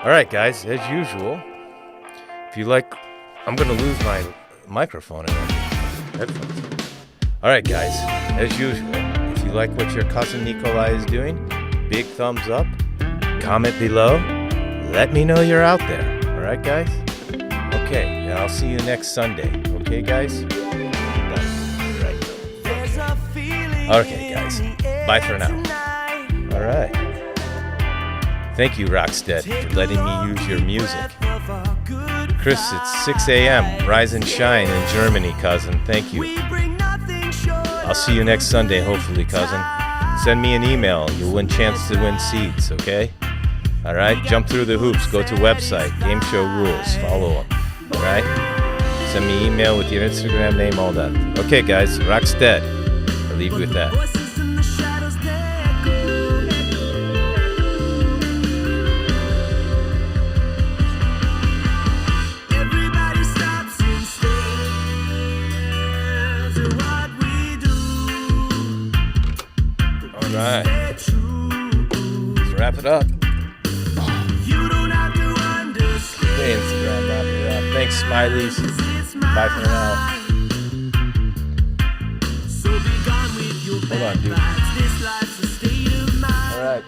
All right, guys, as usual, if you like, I'm going to lose my microphone and headphones. All right, guys, as usual, if you like what your cousin Nikolai is doing, big thumbs up, comment below, let me know you're out there. All right, guys? Okay, and I'll see you next Sunday. Okay, guys? Right. Okay, guys. Bye for now. All right. Thank you, Rockstead, for letting me use your music. Chris, it's 6 a.m. Rise and shine in Germany, cousin. Thank you. I'll see you next Sunday, hopefully, cousin. Send me an email. You'll win chance to win seeds, okay? All right? Jump through the hoops. Go to website. Game Show Rules. Follow them. All right? Send me email with your Instagram name, all that. Okay, guys. Rockstead. I'll leave you with that. All right. Let's wrap it up. Okay, Instagram, wrap it up. Thanks, Smileys. Bye for now. Hold on, dude. All right.